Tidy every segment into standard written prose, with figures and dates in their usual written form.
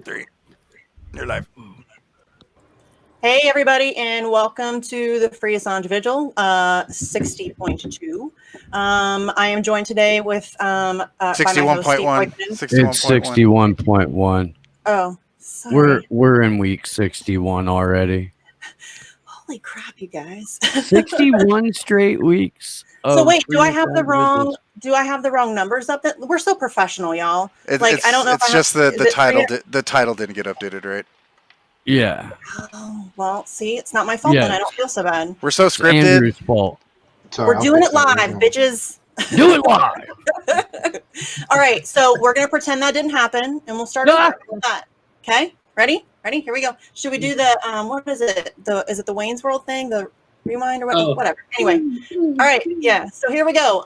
Three. You're live. Hey, everybody, and welcome to the Free Assange Vigil 60.2. I am joined today with by my host, Steve 61.1. Boykin. It's 61.1. 61.1. Oh, sorry. We're in week 61 already. Holy crap, you guys. 61 straight weeks. So wait, do Free I have the Assange wrong? Vigils. Do I have the wrong numbers up? That we're so professional, y'all. I don't know. It's just the title. The title didn't get updated, right? Yeah. Oh, well, see, it's not my fault then. I don't feel so bad. We're so It's scripted. Andrew's fault. We're doing it live, bitches. Do it live. All right, so we're gonna pretend that didn't happen, and we'll start over with that. Okay, ready? Here we go. Should we do the what is it? Is it the Wayne's World thing? The rewind or whatever. Anyway, all right, yeah. So here we go.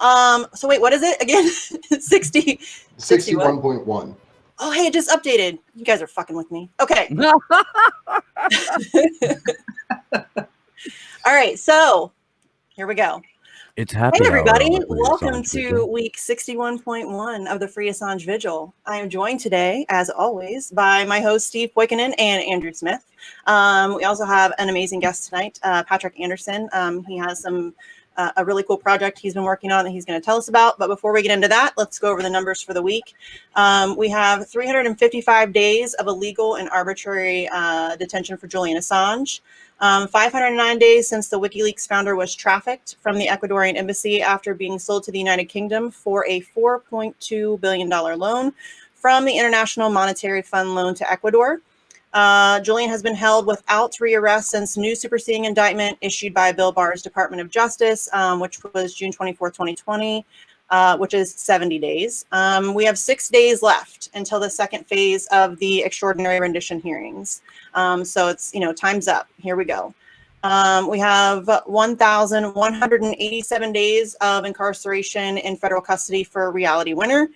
So wait, what is it again? 61.1. Oh, hey, it just updated. You guys are fucking with me. Okay. All right, so here we go. It's happy. Hey, everybody. hour on the Free Welcome Assange to Vigil. week 61.1 of the Free Assange Vigil. I am joined today, as always, by my host, Steve Boykin and Andrew Smith. We also have an amazing guest tonight, Patrick Anderson. He has a really cool project he's been working on that he's going to tell us about. But before we get into that, let's go over the numbers for the week. We have 355 days of illegal and arbitrary detention for Julian Assange. 509 days since the Wikileaks founder was trafficked from the Ecuadorian embassy after being sold to the United Kingdom for a $4.2 billion loan from the International Monetary Fund loan to Ecuador. Julian has been held without rearrest since new superseding indictment issued by Bill Barr's Department of Justice, which was June 24, 2020, which is 70 days. We have 6 days left until the second phase of the extraordinary rendition hearings. So it's, time's up. Here we go. We have 1,187 days of incarceration in federal custody for Reality Winner.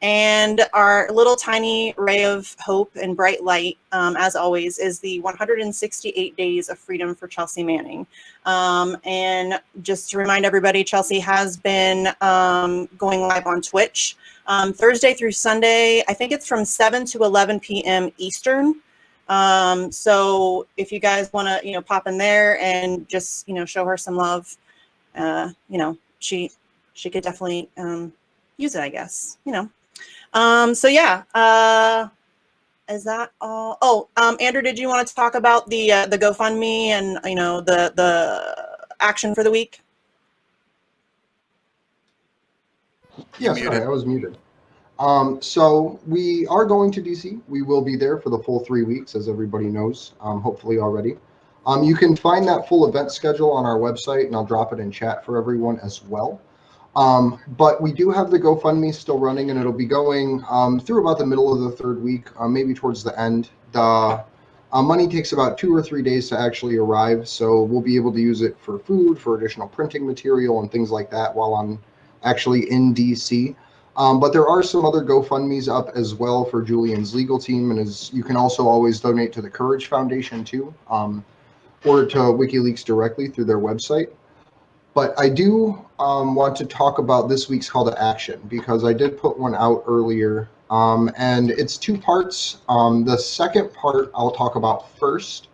And our little tiny ray of hope and bright light, as always, is the 168 days of freedom for Chelsea Manning. And just to remind everybody, Chelsea has been going live on Twitch Thursday through Sunday. I think it's from 7 to 11 p.m. Eastern. So if you guys want to, pop in there and just, show her some love, she could definitely use it, I guess, So yeah, is that all? Oh, Andrew, did you want to talk about the GoFundMe and the action for the week? Yeah, sorry, I was muted. So we are going to DC. We will be there for the full 3 weeks, as everybody knows, hopefully already. You can find that full event schedule on our website, and I'll drop it in chat for everyone as well. But we do have the GoFundMe still running, and it'll be going through about the middle of the third week, maybe towards the end. The money takes about 2 or 3 days to actually arrive, so we'll be able to use it for food, for additional printing material, and things like that while I'm actually in DC. But there are some other GoFundMes up as well for Julian's legal team, and you can also always donate to the Courage Foundation too, or to WikiLeaks directly through their website. But I do want to talk about this week's call to action, because I did put one out earlier, and it's 2 parts. The second part I'll talk about first.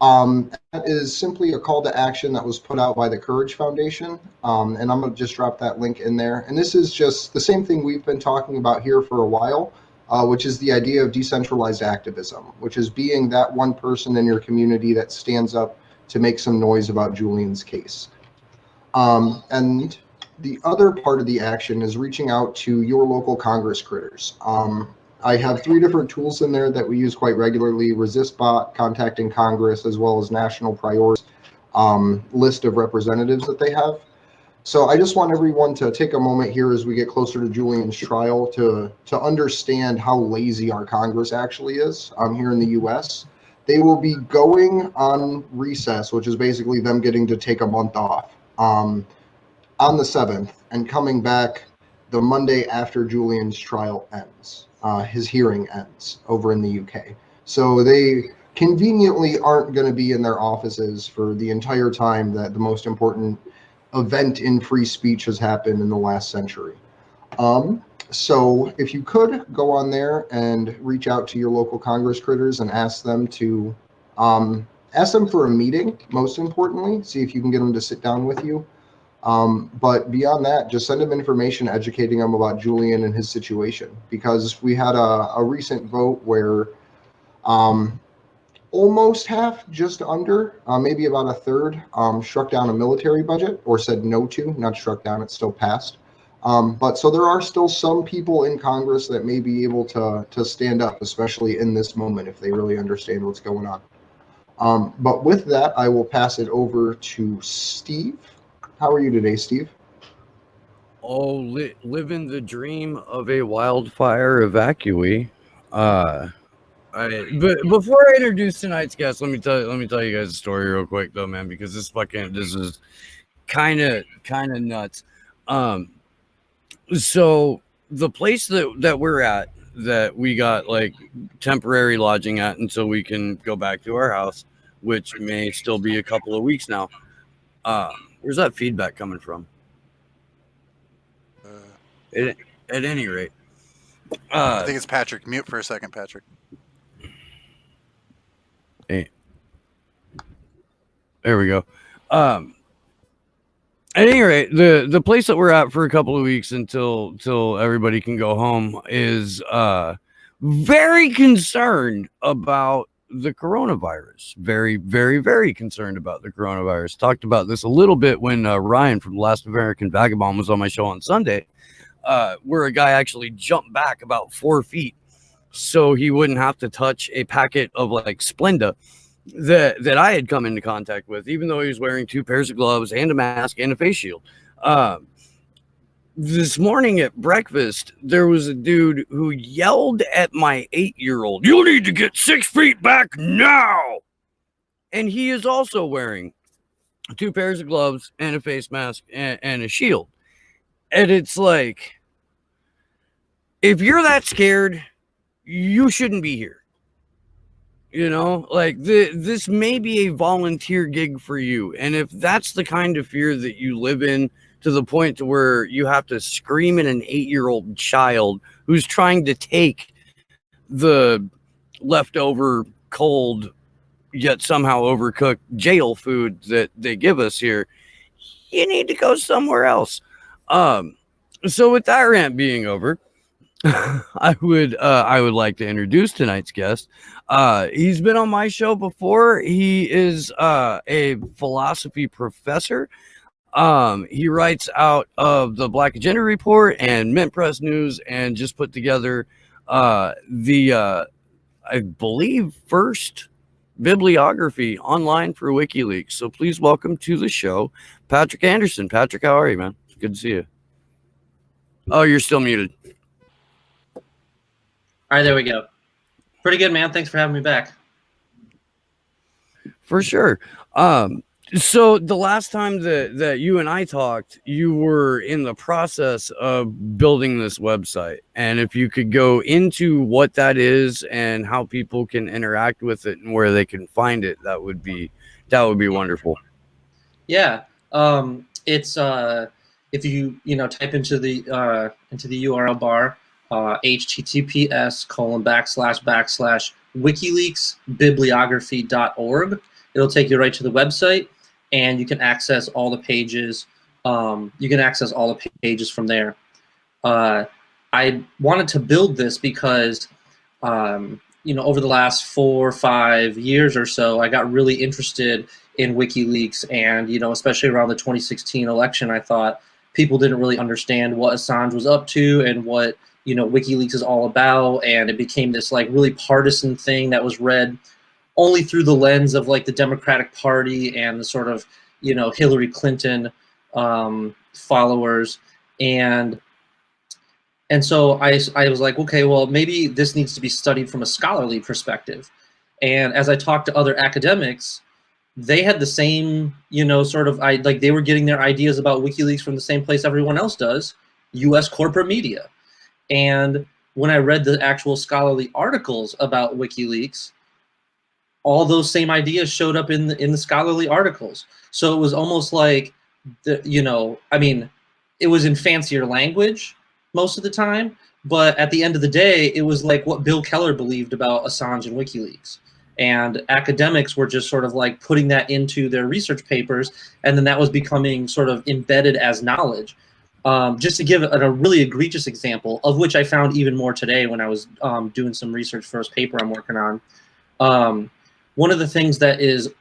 That is simply a call to action that was put out by the Courage Foundation, and I'm going to just drop that link in there. And this is just the same thing we've been talking about here for a while, which is the idea of decentralized activism, which is being that one person in your community that stands up to make some noise about Julian's case. And the other part of the action is reaching out to your local Congress critters. I have 3 different tools in there that we use quite regularly: ResistBot, Contacting Congress, as well as National Priorities list of representatives that they have. So I just want everyone to take a moment here as we get closer to Julian's trial to understand how lazy our Congress actually is here in the U.S. They will be going on recess, which is basically them getting to take a month off, on the 7th, and coming back the Monday after Julian's trial ends. His hearing ends over in the UK. So they conveniently aren't going to be in their offices for the entire time that the most important event in free speech has happened in the last century. So if you could go on there and reach out to your local Congress critters and ask them for a meeting, most importantly, see if you can get them to sit down with you. But beyond that, just send them information educating them about Julian and his situation, because we had a recent vote where almost half, just under, maybe about a third, struck down a military budget, or said no to, not struck down, it still passed. But so there are still some people in Congress that may be able to stand up, especially in this moment, if they really understand what's going on. But with that, I will pass it over to Steve. How are you today, Steve? Oh, living the dream of a wildfire evacuee. But before I introduce tonight's guest, let me tell you guys a story real quick though, man, because this is kind of nuts. So the place that we're at, that we got like temporary lodging at until we can go back to our house, which may still be a couple of weeks now. Where's that feedback coming from? At any rate, I think it's Patrick. Mute for a second, Patrick. Hey, there we go. At any rate, the place that we're at for a couple of weeks until everybody can go home is very concerned about the coronavirus. Very, very, very concerned about the coronavirus. Talked about this a little bit when Ryan from The Last American Vagabond was on my show on Sunday, where a guy actually jumped back about 4 feet so he wouldn't have to touch a packet of like Splenda that I had come into contact with, even though he was wearing 2 pairs of gloves and a mask and a face shield. This morning at breakfast, there was a dude who yelled at my 8-year-old, "You need to get 6 feet back now!" And he is also wearing 2 pairs of gloves and a face mask and a shield. And it's like, if you're that scared, you shouldn't be here. You know, like this may be a volunteer gig for you. And if that's the kind of fear that you live in, to the point to where you have to scream at an 8-year-old child who's trying to take the leftover cold yet somehow overcooked jail food that they give us here, you need to go somewhere else. So with that rant being over, I would like to introduce tonight's guest. He's been on my show before. He is a philosophy professor. He writes out of the Black Agenda Report and Mint Press News, and just put together the I believe first bibliography online for WikiLeaks. So please welcome to the show, Patrick Anderson. Patrick, how are you, man? Good to see you. Oh, you're still muted. All right, there we go. Pretty good, man. Thanks for having me back. For sure. So the last time that you and I talked, you were in the process of building this website. And if you could go into what that is and how people can interact with it and where they can find it, that would be wonderful. Yeah. It's if you type into the URL bar, https://wikileaksbibliography.org. It'll take you right to the website, and you can access all the pages. You can access all the pages from there. I wanted to build this because, over the last 4 or 5 years or so, I got really interested in WikiLeaks, and especially around the 2016 election, I thought people didn't really understand what Assange was up to and what WikiLeaks is all about, and it became this like really partisan thing that was read only through the lens of like the Democratic Party and the sort of Hillary Clinton followers, and so I was like, okay, well, maybe this needs to be studied from a scholarly perspective. And as I talked to other academics, they had the same they were getting their ideas about WikiLeaks from the same place everyone else does, U.S. corporate media. And when I read the actual scholarly articles about WikiLeaks, all those same ideas showed up in the scholarly articles. So it was almost like, it was in fancier language, most of the time. But at the end of the day, it was like what Bill Keller believed about Assange and WikiLeaks. And academics were just sort of like putting that into their research papers, and then that was becoming sort of embedded as knowledge. Just to give a really egregious example, of which I found even more today when I was doing some research for this paper I'm working on. One of the things that is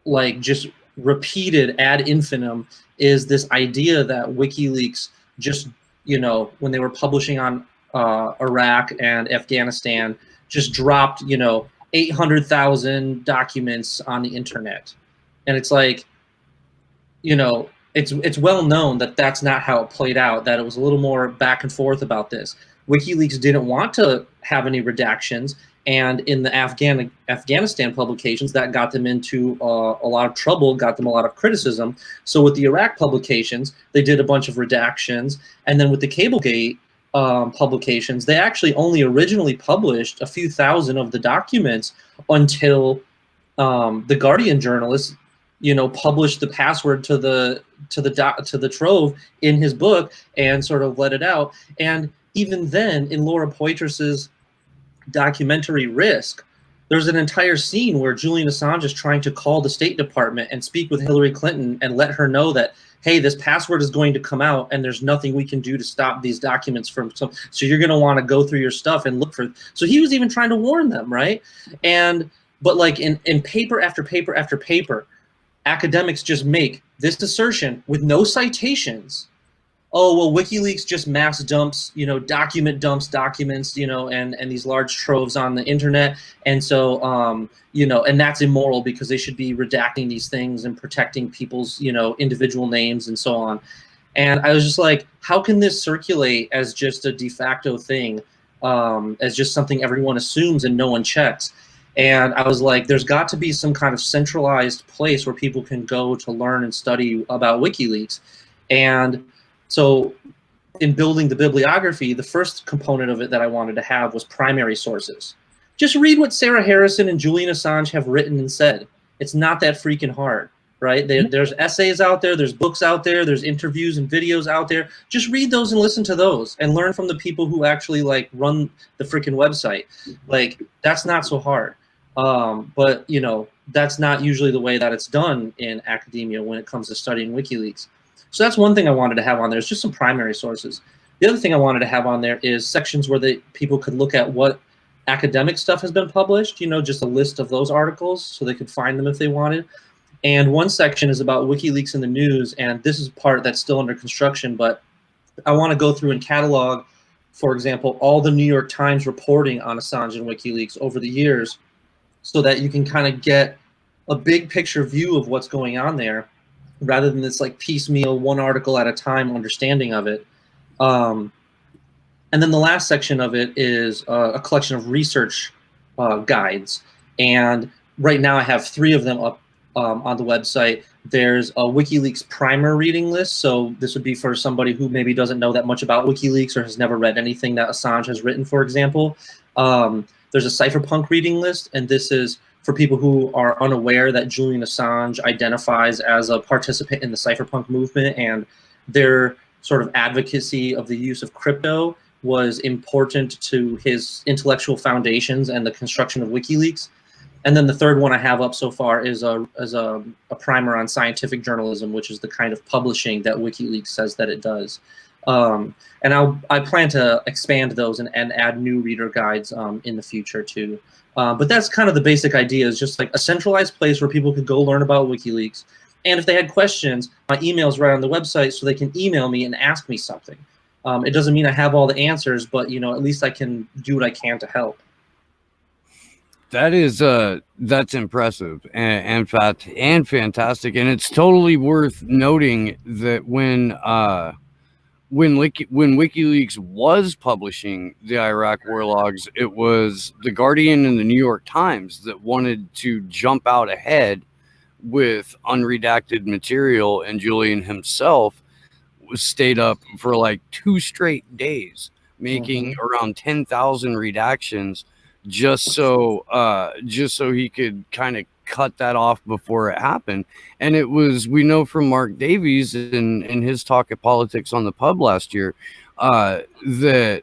like just repeated ad infinitum is this idea that WikiLeaks just, you know, when they were publishing on Iraq and Afghanistan, just dropped, you know, 800,000 documents on the internet. And it's like, you know, it's well known that that's not how it played out, that it was a little more back and forth about this. WikiLeaks didn't want to have any redactions, and in the Afghanistan publications, that got them into a lot of trouble, got them a lot of criticism. So with the Iraq publications, they did a bunch of redactions, and then with the Cablegate publications, they actually only originally published a few thousand of the documents until the Guardian journalist, you know, published the password to the trove in his book and sort of let it out. And even then, in Laura Poitras's documentary Risk, there's an entire scene where Julian Assange is trying to call the State Department and speak with Hillary Clinton and let her know that, hey, this password is going to come out and there's nothing we can do to stop these documents from, so you're going to want to go through your stuff and look for, so he was even trying to warn them, right? But like in paper after paper after paper, academics just make this assertion with no citations. Oh, well, WikiLeaks just mass dumps, you know, dumps documents, you know, and these large troves on the internet. And so, you know, and that's immoral because they should be redacting these things and protecting people's, you know, individual names and so on. And I was just like, how can this circulate as just a de facto thing, as just something everyone assumes and no one checks? And I was like, there's got to be some kind of centralized place where people can go to learn and study about WikiLeaks. And so in building the bibliography, the first component of it that I wanted to have was primary sources. Just read what Sarah Harrison and Julian Assange have written and said. It's not that freaking hard, right? There's essays out there, there's books out there, there's interviews and videos out there. Just read those and listen to those and learn from the people who actually like run the freaking website. Like, that's not so hard. But, you know, that's not usually the way that it's done in academia when it comes to studying WikiLeaks. So that's one thing I wanted to have on there, is just some primary sources. The other thing I wanted to have on there is sections where people could look at what academic stuff has been published, you know, just a list of those articles so they could find them if they wanted. And one section is about WikiLeaks in the news, and this is part that's still under construction, but I want to go through and catalog, for example, all the New York Times reporting on Assange and WikiLeaks over the years so that you can kind of get a big picture view of what's going on there, rather than this like piecemeal, one article at a time understanding of it. And then the last section of it is a collection of research guides. And right now I have 3 of them up on the website. There's a WikiLeaks primer reading list. So this would be for somebody who maybe doesn't know that much about WikiLeaks or has never read anything that Assange has written, for example. There's a Cypherpunk reading list, and this is for people who are unaware that Julian Assange identifies as a participant in the Cypherpunk movement, and their sort of advocacy of the use of crypto was important to his intellectual foundations and the construction of WikiLeaks. And then the third one I have up so far is a primer on scientific journalism, which is the kind of publishing that WikiLeaks says that it does. And I plan to expand those and add new reader guides in the future too. But that's kind of the basic idea, is just like a centralized place where people could go learn about WikiLeaks. And if they had questions, my email's right on the website, so they can email me and ask me something. It doesn't mean I have all the answers, but you know, at least I can do what I can to help. That is that's impressive and fantastic, and it's totally worth noting that when WikiLeaks was publishing the Iraq war logs, it was the Guardian and the New York Times that wanted to jump out ahead with unredacted material, and Julian himself stayed up for like 2 straight days making around 10,000 redactions just so he could kind of cut that off before it happened. And it was, we know from Mark Davies in his talk at Politics on the Pub last year, that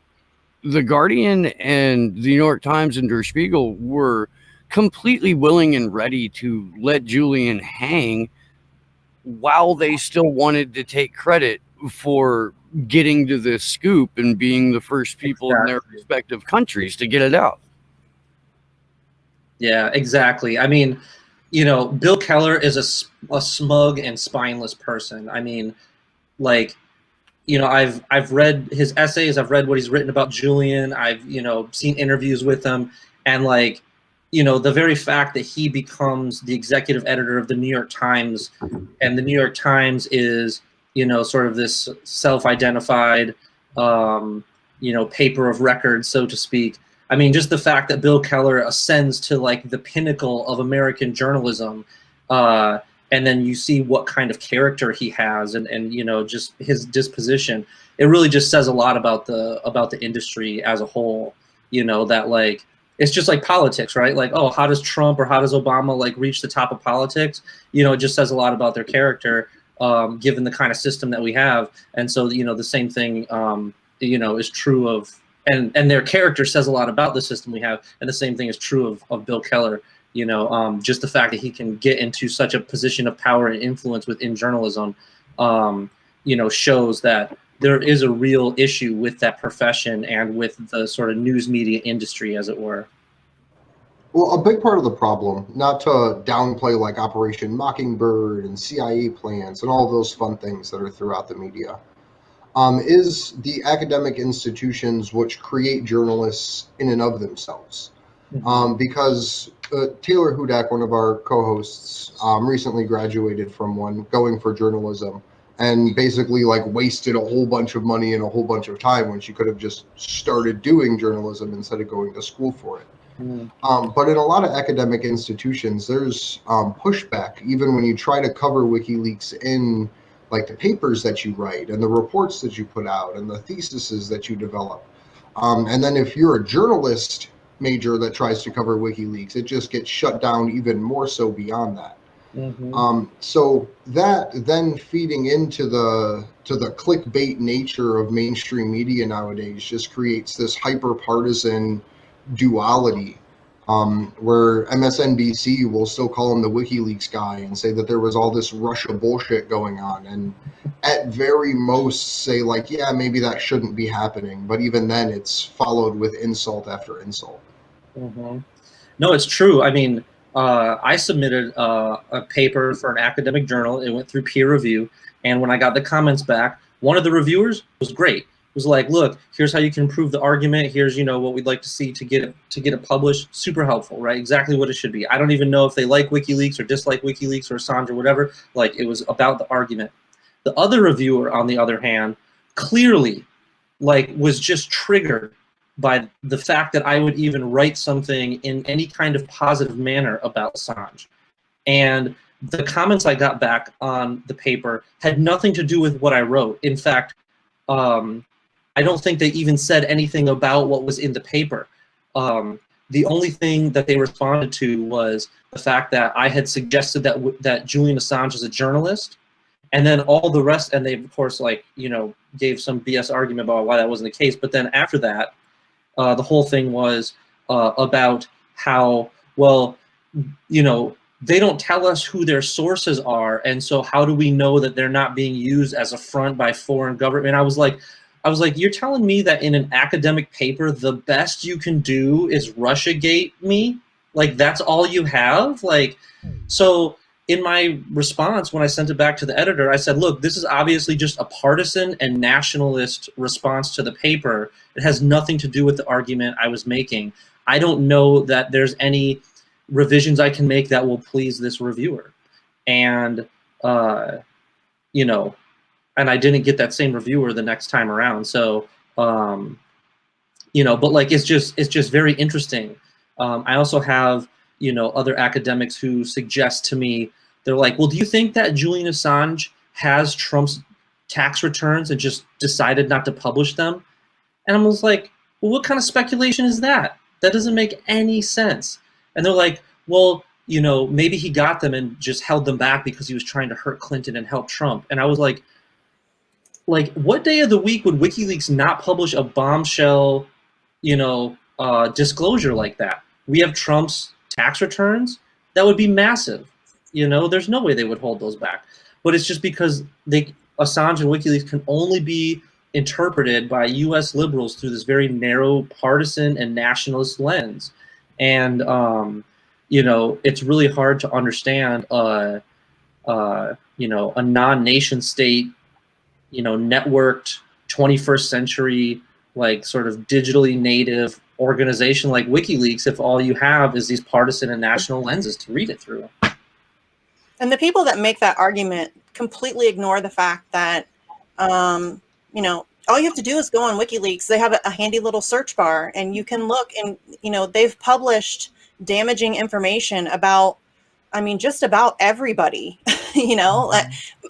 the Guardian and the New York Times and Der Spiegel were completely willing and ready to let Julian hang while they still wanted to take credit for getting to this scoop and being the first people in their respective countries to get it out. Yeah, exactly. I mean, you know, Bill Keller is a smug and spineless person. I mean, like, you know, I've read his essays, I've read what he's written about Julian, I've, you know, seen interviews with him, and like, you know, the very fact that he becomes the executive editor of the New York Times, and the New York Times is, you know, sort of this self-identified, you know, paper of record, so to speak. I mean, just the fact that Bill Keller ascends to like the pinnacle of American journalism, and then you see what kind of character he has, and you know, just his disposition. It really just says a lot about the industry as a whole. You know, that like, it's just like politics, right? Like, oh, how does Trump or how does Obama like reach the top of politics? You know, it just says a lot about their character, given the kind of system that we have. And so, you know, the same thing, you know, is true of, and their character says a lot about the system we have. And the same thing is true of Bill Keller. You know, just the fact that he can get into such a position of power and influence within journalism, you know, shows that there is a real issue with that profession and with the sort of news media industry, as it were. Well, a big part of the problem, not to downplay like Operation Mockingbird and CIA plans and all of those fun things that are throughout the media, is the academic institutions which create journalists in and of themselves. Because Taylor Hudak, one of our co-hosts, recently graduated from one, going for journalism, and basically like wasted a whole bunch of money and a whole bunch of time when she could have just started doing journalism instead of going to school for it. But in a lot of academic institutions, there's pushback, even when you try to cover WikiLeaks in like the papers that you write and the reports that you put out and the theses that you develop. And then if you're a journalist major that tries to cover WikiLeaks, it just gets shut down even more so beyond that. So that then feeding into the clickbait nature of mainstream media nowadays just creates this hyper partisan duality, where MSNBC will still call him the WikiLeaks guy and say that there was all this Russia bullshit going on, and at very most say like, yeah, maybe that shouldn't be happening, but even then it's followed with insult after insult. No, it's true. I mean, I submitted a paper for an academic journal. It went through peer review, and when I got the comments back, one of the reviewers was great. It was like, look, here's how you can improve the argument. Here's, you know, what we'd like to see to get it published. Super helpful, right? Exactly what it should be. I don't even know if they like WikiLeaks or dislike WikiLeaks or Assange or whatever. Like, it was about the argument. The other reviewer, on the other hand, clearly, like, was just triggered by the fact that I would even write something in any kind of positive manner about Assange. And the comments I got back on the paper had nothing to do with what I wrote. In fact, I don't think they even said anything about what was in the paper. The only thing that they responded to was the fact that I had suggested that Julian Assange is a journalist, and then all the rest, and they of course, like, you know, gave some BS argument about why that wasn't the case. But then after that, the whole thing was about how, well, you know, they don't tell us who their sources are, and so how do we know that they're not being used as a front by foreign government? And I was like, you're telling me that in an academic paper, the best you can do is Russiagate me? Like, that's all you have? Like, so in my response, when I sent it back to the editor, I said, look, this is obviously just a partisan and nationalist response to the paper. It has nothing to do with the argument I was making. I don't know that there's any revisions I can make that will please this reviewer. And, you know, and I didn't get that same reviewer the next time around. So, you know, but like, it's just very interesting. I also have, you know, other academics who suggest to me, they're like, well, do you think that Julian Assange has Trump's tax returns and just decided not to publish them? And I was like, well, what kind of speculation is that? That doesn't make any sense. And they're like, well, maybe he got them and just held them back because he was trying to hurt Clinton and help Trump. And I was like, what day of the week would WikiLeaks not publish a bombshell, disclosure like that? We have Trump's tax returns. That would be massive. There's no way they would hold those back. But it's just because Assange and WikiLeaks can only be interpreted by U.S. liberals through this very narrow partisan and nationalist lens. And, it's really hard to understand, a non-nation state, networked 21st century, sort of digitally native organization like WikiLeaks if all you have is these partisan and national lenses to read it through. And the people that make that argument completely ignore the fact that, all you have to do is go on WikiLeaks. They have a handy little search bar, and you can look, and, they've published damaging information about, just about everybody,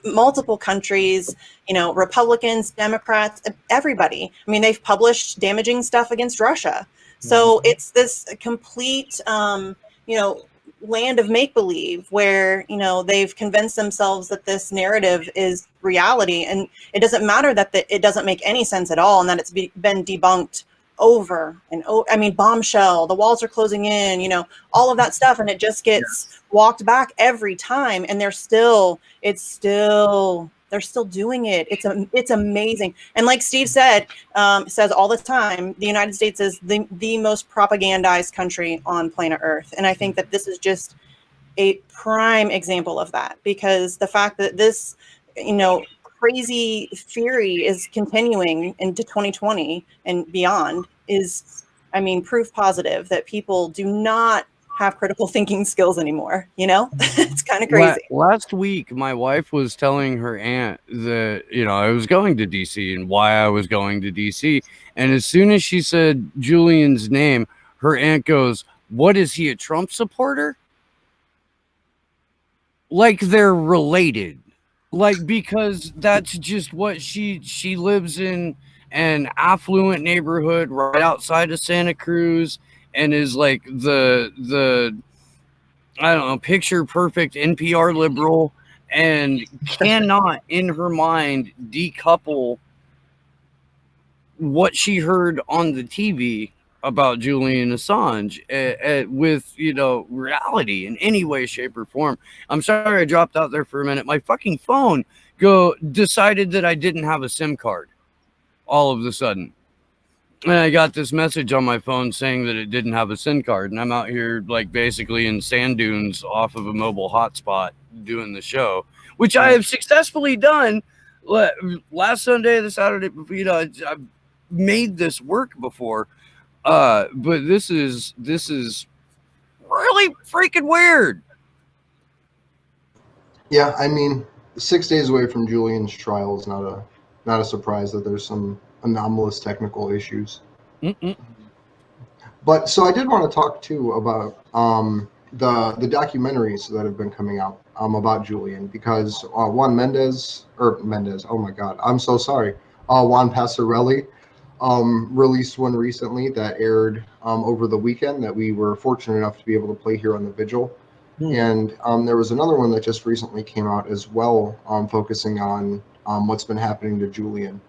multiple countries, Republicans, Democrats, everybody. They've published damaging stuff against Russia. So it's this complete, land of make-believe where, they've convinced themselves that this narrative is reality. And it doesn't matter that it doesn't make any sense at all and that it's been debunked over and over. Bombshell, the walls are closing in, all of that stuff. And it just gets walked back every time. And they're still doing it. It's amazing. And like Steve said, says all the time, the United States is the most propagandized country on planet Earth. And I think that this is just a prime example of that, because the fact that this, crazy theory is continuing into 2020 and beyond is, proof positive that people do not have critical thinking skills anymore. It's kind of crazy. Last week, my wife was telling her aunt that, I was going to DC and why I was going to DC. And as soon as she said Julian's name, her aunt goes, "What, is he a Trump supporter?" Like they're related. Because that's just what she lives in an affluent neighborhood right outside of Santa Cruz and is like the I don't know, picture perfect NPR liberal and cannot in her mind decouple what she heard on the TV about Julian Assange with, reality in any way, shape, or form. I'm sorry I dropped out there for a minute. My fucking phone decided that I didn't have a SIM card all of a sudden. And I got this message on my phone saying that it didn't have a SIM card. And I'm out here basically in sand dunes off of a mobile hotspot doing the show, which I have successfully done. Last Sunday, the Saturday, I've made this work before. But this is really freaking weird. Yeah, 6 days away from Julian's trial is not a surprise that there's some anomalous technical issues. But so I did want to talk too about the documentaries that have been coming out about Julian, because Juan Passarelli released one recently that aired over the weekend that we were fortunate enough to be able to play here on the Vigil. And there was another one that just recently came out as well, focusing on what's been happening to Julian.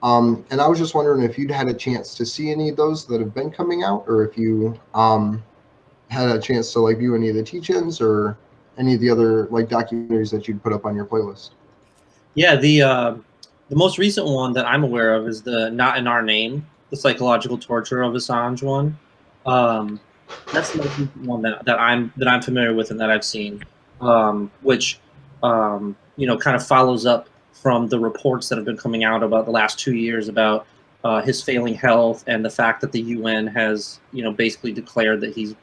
And I was just wondering if you'd had a chance to see any of those that have been coming out, or if you had a chance to view any of the teach-ins or any of the other documentaries that you'd put up on your playlist. Yeah, the most recent one that I'm aware of is the Not in Our Name, the psychological torture of Assange one. That's the most recent one that I'm familiar with and that I've seen, which kind of follows up from the reports that have been coming out about the last 2 years about his failing health and the fact that the UN has basically declared that he's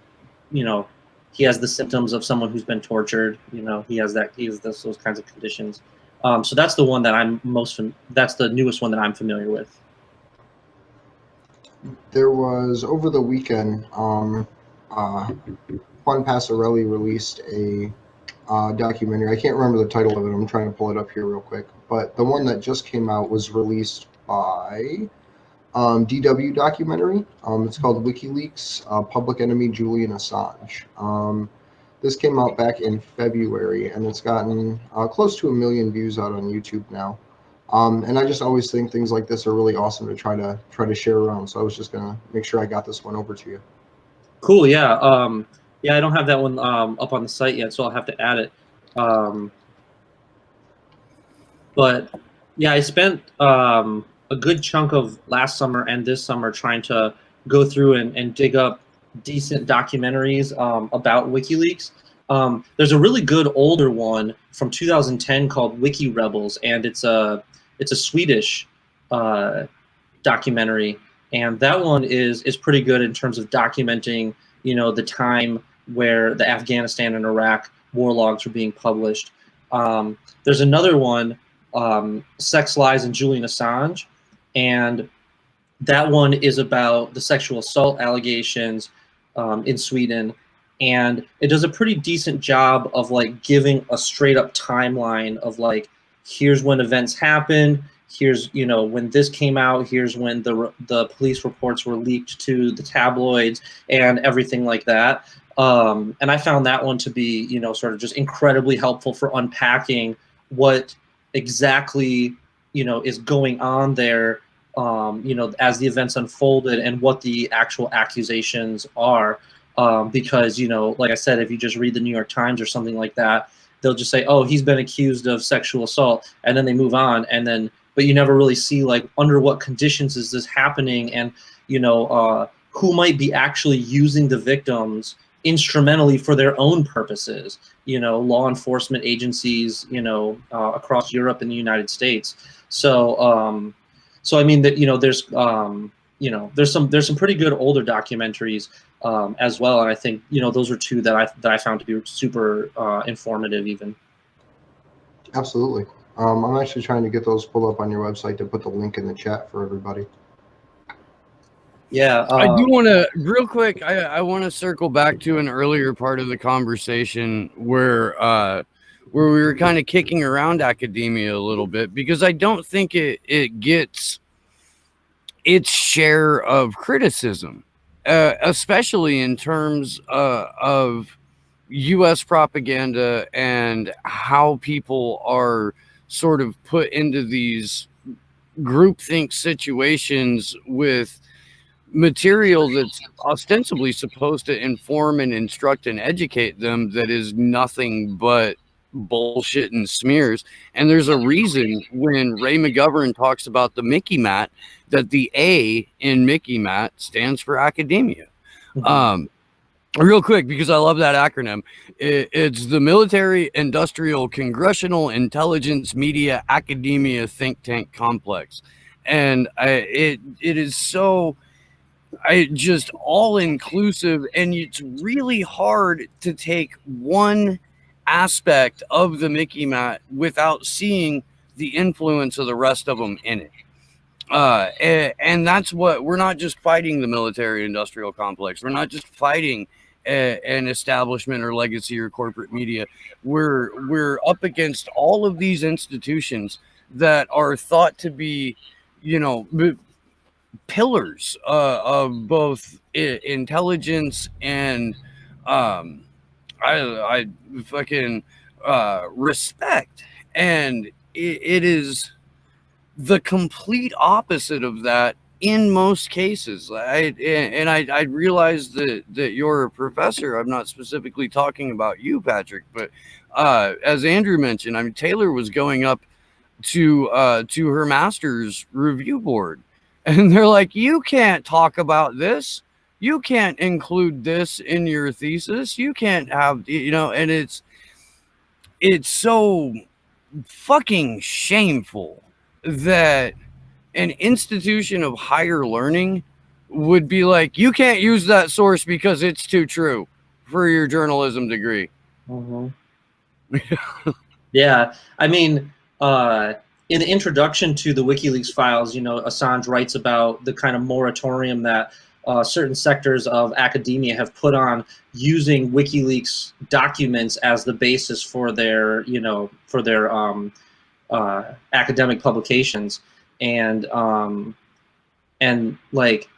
he has the symptoms of someone who's been tortured. He has those kinds of conditions. So that's the one that that's the newest one that I'm familiar with. There was over the weekend, Juan Passarelli released a documentary. I can't remember the title of it. I'm trying to pull it up here real quick. But the one that just came out was released by DW Documentary. It's called WikiLeaks, Public Enemy Julian Assange. This came out back in February, and it's gotten close to 1 million views out on YouTube now. And I just always think things like this are really awesome to try to share around. So I was just gonna make sure I got this one over to you. Cool. Yeah. Yeah, I don't have that one up on the site yet, so I'll have to add it. But yeah, I spent a good chunk of last summer and this summer trying to go through and dig up decent documentaries about WikiLeaks. There's a really good older one from 2010 called Wiki Rebels, and it's a Swedish documentary, and that one is pretty good in terms of documenting, you know, the time where the Afghanistan and Iraq war logs were being published. There's another one, Sex, Lies, and Julian Assange, and that one is about the sexual assault allegations in Sweden, and it does a pretty decent job of like giving a straight up timeline of like, here's when events happened, here's, you know, when this came out, here's when the police reports were leaked to the tabloids and everything like that. And I found that one to be, you know, sort of just incredibly helpful for unpacking what exactly, you know, is going on there, you know, as the events unfolded and what the actual accusations are. Because, you know, like I said, if you just read the New York Times or something like that, they'll just say, oh, he's been accused of sexual assault, and then they move on, and then, but you never really see like under what conditions is this happening, and, you know, who might be actually using the victims instrumentally for their own purposes, you know, law enforcement agencies, you know, across Europe and the United States. So, so I mean that, you know, there's, you know, there's some pretty good older documentaries as well, and I think, you know, those are two that I found to be super informative even. Absolutely. I'm actually trying to get those pulled up on your website to put the link in the chat for everybody. Yeah, I do want to real quick. I want to circle back to an earlier part of the conversation where we were kind of kicking around academia a little bit, because I don't think it gets its share of criticism, especially in terms of U.S. propaganda and how people are sort of put into these groupthink situations with material that's ostensibly supposed to inform and instruct and educate them, that is nothing but bullshit and smears. And there's a reason when Ray McGovern talks about the Mickey Mat, that the A in Mickey Mat stands for academia. Real quick, because I love that acronym, it's the Military Industrial Congressional Intelligence Media Academia Think Tank Complex. And it is so just all inclusive, and it's really hard to take one aspect of the Mickey Mat without seeing the influence of the rest of them in it. And that's what we're not just fighting the military industrial complex. We're not just fighting an establishment or legacy or corporate media. We're up against all of these institutions that are thought to be, you know, pillars of both intelligence and I fucking respect, and it is the complete opposite of that in most cases. I realize that you're a professor. I'm not specifically talking about you, Patrick, but as Andrew mentioned, I mean, Taylor was going up to her master's review board, and they're like, you can't talk about this, you can't include this in your thesis, you can't have, you know. And it's so fucking shameful that an institution of higher learning would be like, you can't use that source because it's too true for your journalism degree. Yeah, I mean, in the introduction to the WikiLeaks files, you know, Assange writes about the kind of moratorium that certain sectors of academia have put on using WikiLeaks documents as the basis for their, you know, for their academic publications, and like,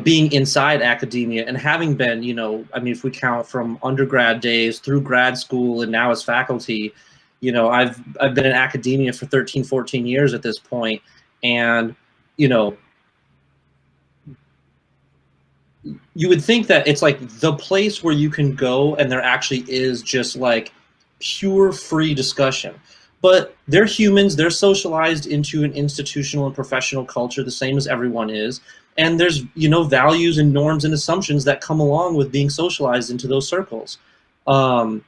being inside academia and having been, I mean, if we count from undergrad days through grad school and now as faculty, I've been in academia for 13, 14 years at this point. And, you would think that it's like the place where you can go and there actually is just like pure free discussion. But they're humans, they're socialized into an institutional and professional culture the same as everyone is. And there's, values and norms and assumptions that come along with being socialized into those circles. And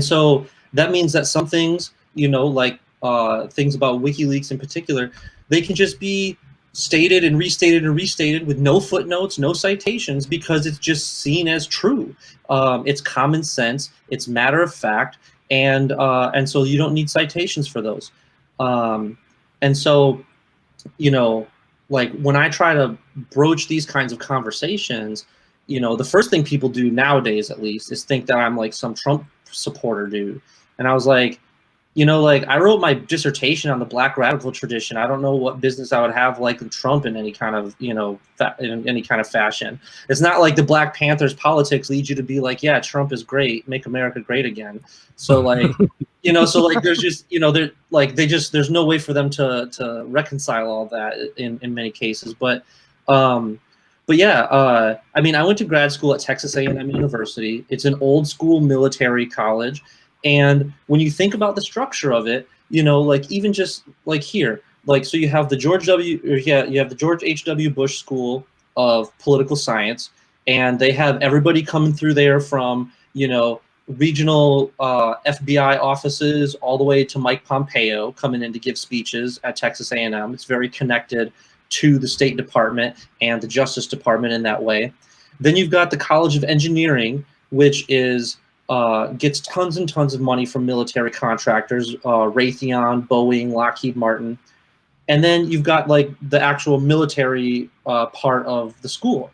so that means that some things, like things about WikiLeaks in particular, they can just be stated and restated with no footnotes, no citations, because it's just seen as true. It's common sense, it's matter of fact, and so you don't need citations for those. And so, like when I try to broach these kinds of conversations, the first thing people do nowadays, at least, is think that I'm like some Trump supporter dude. And I was like, like I wrote my dissertation on the Black radical tradition. I don't know what business I would have like Trump in any kind of, in any kind of fashion. It's not like the Black Panthers politics leads you to be like, yeah, Trump is great, make America great again. So like, so like there's just, they're like there's no way for them to reconcile all that in many cases. But yeah, I mean, I went to grad school at Texas A&M University. It's an old school military college. And when you think about the structure of it, like even just like here, like, so you have the you have the George H.W. Bush School of Political Science, and they have everybody coming through there from, regional FBI offices all the way to Mike Pompeo coming in to give speeches at Texas A&M. It's very connected to the State Department and the Justice Department in that way. Then you've got the College of Engineering, which is gets tons and tons of money from military contractors, Raytheon, Boeing, Lockheed Martin. And then you've got like the actual military part of the school,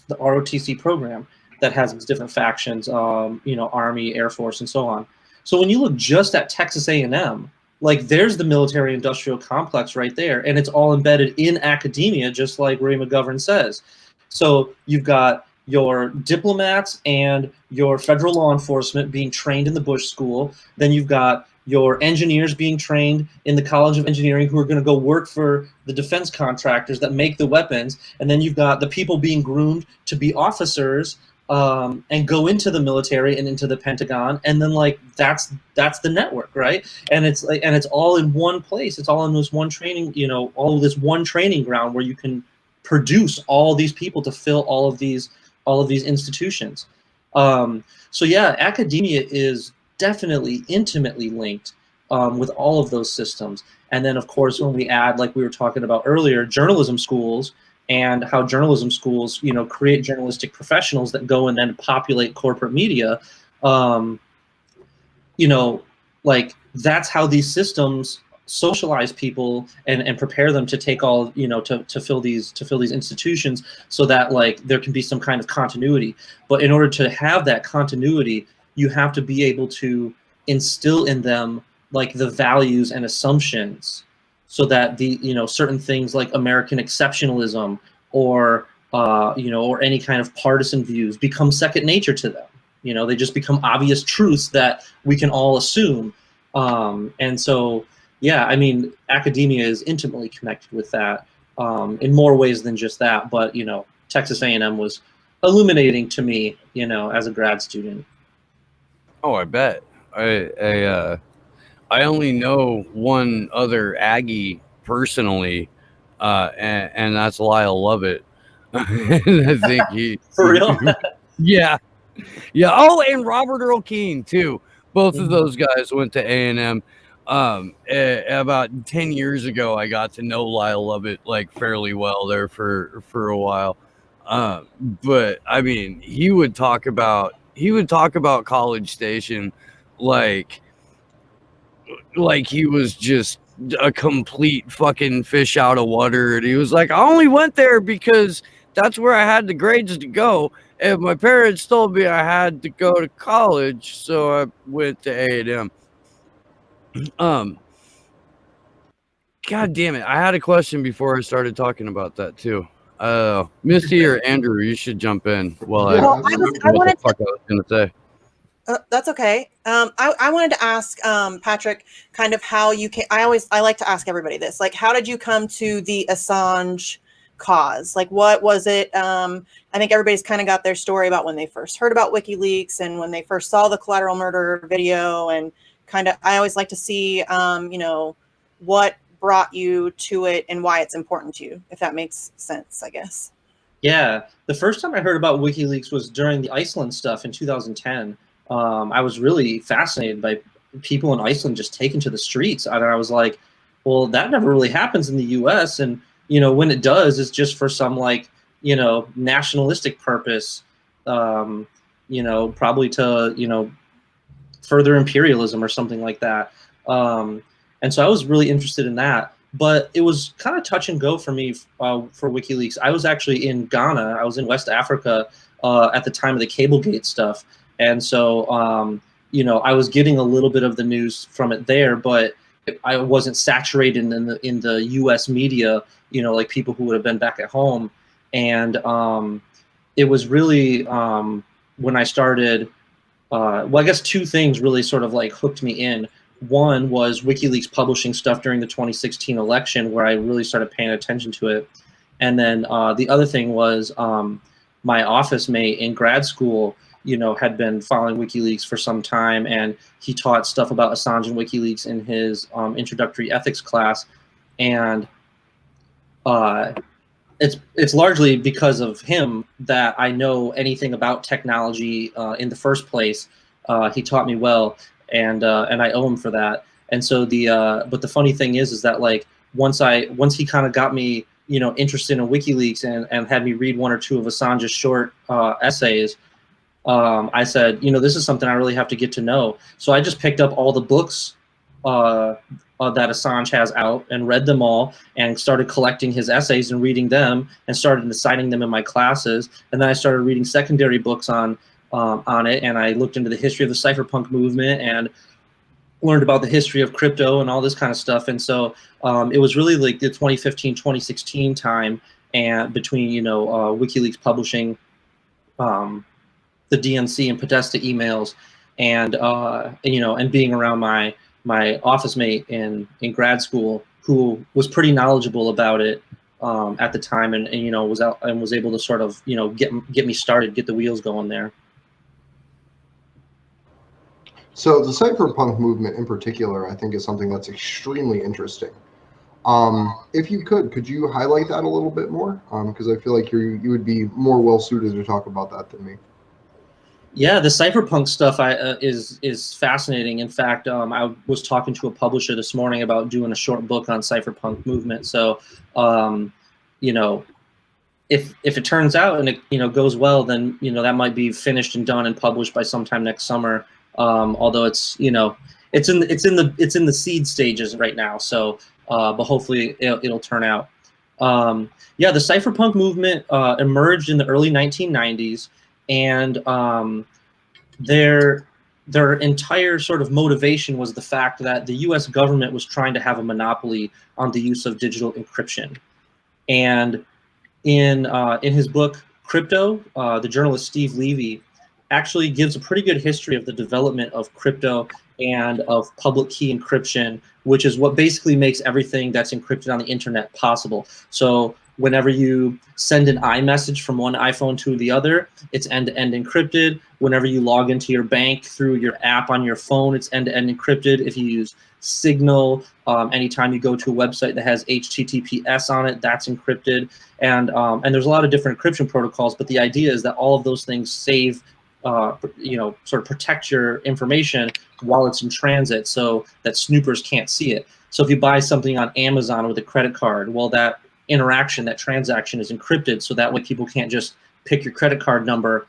the ROTC program that has its different factions, Army, Air Force, and so on. So when you look just at Texas A&M, like there's the military industrial complex right there, and it's all embedded in academia, just like Ray McGovern says. So you've got your diplomats and your federal law enforcement being trained in the Bush School. Then you've got your engineers being trained in the College of Engineering who are going to go work for the defense contractors that make the weapons. And then you've got the people being groomed to be officers and go into the military and into the Pentagon. And then like that's the network, right? And it's like, and it's all in one place. It's all in this one training, all of this one training ground where you can produce all these people to fill all of these institutions. So yeah, academia is definitely intimately linked with all of those systems. And then of course, when we add, like we were talking about earlier, journalism schools and how journalism schools, create journalistic professionals that go and then populate corporate media, like that's how these systems socialize people and prepare them to take all, to fill these institutions, so that like there can be some kind of continuity. But in order to have that continuity, you have to be able to instill in them like the values and assumptions, so that the certain things like American exceptionalism or or any kind of partisan views become second nature to them. They just become obvious truths that we can all assume. And so yeah, I mean, academia is intimately connected with that in more ways than just that. But, Texas A&M was illuminating to me, as a grad student. Oh, I bet. I only know one other Aggie personally, and that's Lyle Lovett. And I think he... For real? Yeah. Yeah. Oh, and Robert Earl Keen, too. Both of those guys went to A&M. About 10 years ago, I got to know Lyle Lovett like fairly well there for a while. But I mean, he would talk about College Station like he was just a complete fucking fish out of water. And he was like, I only went there because that's where I had the grades to go. And my parents told me I had to go to college, so I went to A&M. God damn it. I had a question before I started talking about that too. Misty or Andrew, you should jump in. Well, Yeah, Well, what I the wanted to, fuck I was gonna say. that's okay. I wanted to ask Patrick kind of how you can. I like to ask everybody this. Like, how did you come to the Assange cause? Like, what was it? I think everybody's kind of got their story about when they first heard about WikiLeaks and when they first saw the collateral murder video, and kind of. I always like to see, you know, what brought you to it and why it's important to you, if that makes sense, I guess. Yeah, the first time I heard about WikiLeaks was during the Iceland stuff in 2010. I was really fascinated by people in Iceland just taking to the streets, and I was like, well, that never really happens in the U.S. And when it does, it's just for some nationalistic purpose, probably to further imperialism or something like that. And so I was really interested in that. But it was kind of touch and go for me for WikiLeaks. I was actually in Ghana. I was in West Africa at the time of the Cablegate stuff. And so, I was getting a little bit of the news from it there, but I wasn't saturated in the U.S. media, like people who would have been back at home. And it was really when I started, well, I guess two things really sort of like hooked me in. One was WikiLeaks publishing stuff during the 2016 election, where I really started paying attention to it. And then the other thing was my office mate in grad school, had been following WikiLeaks for some time, and he taught stuff about Assange and WikiLeaks in his introductory ethics class. And it's largely because of him that I know anything about technology in the first place. He taught me well. And I owe him for that. And so but the funny thing is that like once he kind of got me interested in WikiLeaks and had me read one or two of Assange's short essays, I said, this is something I really have to get to know. So I just picked up all the books that Assange has out and read them all and started collecting his essays and reading them and started citing them in my classes. And then I started reading secondary books on it, and I looked into the history of the Cypherpunk movement and learned about the history of crypto and all this kind of stuff. And so it was really like the 2015, 2016 time, and between WikiLeaks publishing the DNC and Podesta emails, and and being around my office mate in grad school who was pretty knowledgeable about it at the time, and was out and was able to sort of get me started, get the wheels going there. So the cypherpunk movement in particular, I think, is something that's extremely interesting. If you could you highlight that a little bit more? Because I feel like you would be more well suited to talk about that than me. Yeah, the cypherpunk stuff is fascinating. In fact, I was talking to a publisher this morning about doing a short book on cypherpunk movement. So, if it turns out and it goes well, then that might be finished and done and published by sometime next summer. Although it's it's in the seed stages right now. So, but hopefully it'll turn out. Yeah, the cypherpunk movement emerged in the early 1990s, and their entire sort of motivation was the fact that the U.S. government was trying to have a monopoly on the use of digital encryption. And in his book Crypto, the journalist Steve Levy actually gives a pretty good history of the development of crypto and of public key encryption, which is what basically makes everything that's encrypted on the internet possible. So whenever you send an iMessage from one iPhone to the other, it's end-to-end encrypted. Whenever you log into your bank through your app on your phone, it's end-to-end encrypted. If you use Signal, anytime you go to a website that has HTTPS on it, that's encrypted. And there's a lot of different encryption protocols, but the idea is that all of those things save sort of protect your information while it's in transit so that snoopers can't see it. So if you buy something on Amazon with a credit card, well, that interaction, that transaction is encrypted, so that way people can't just pick your credit card number,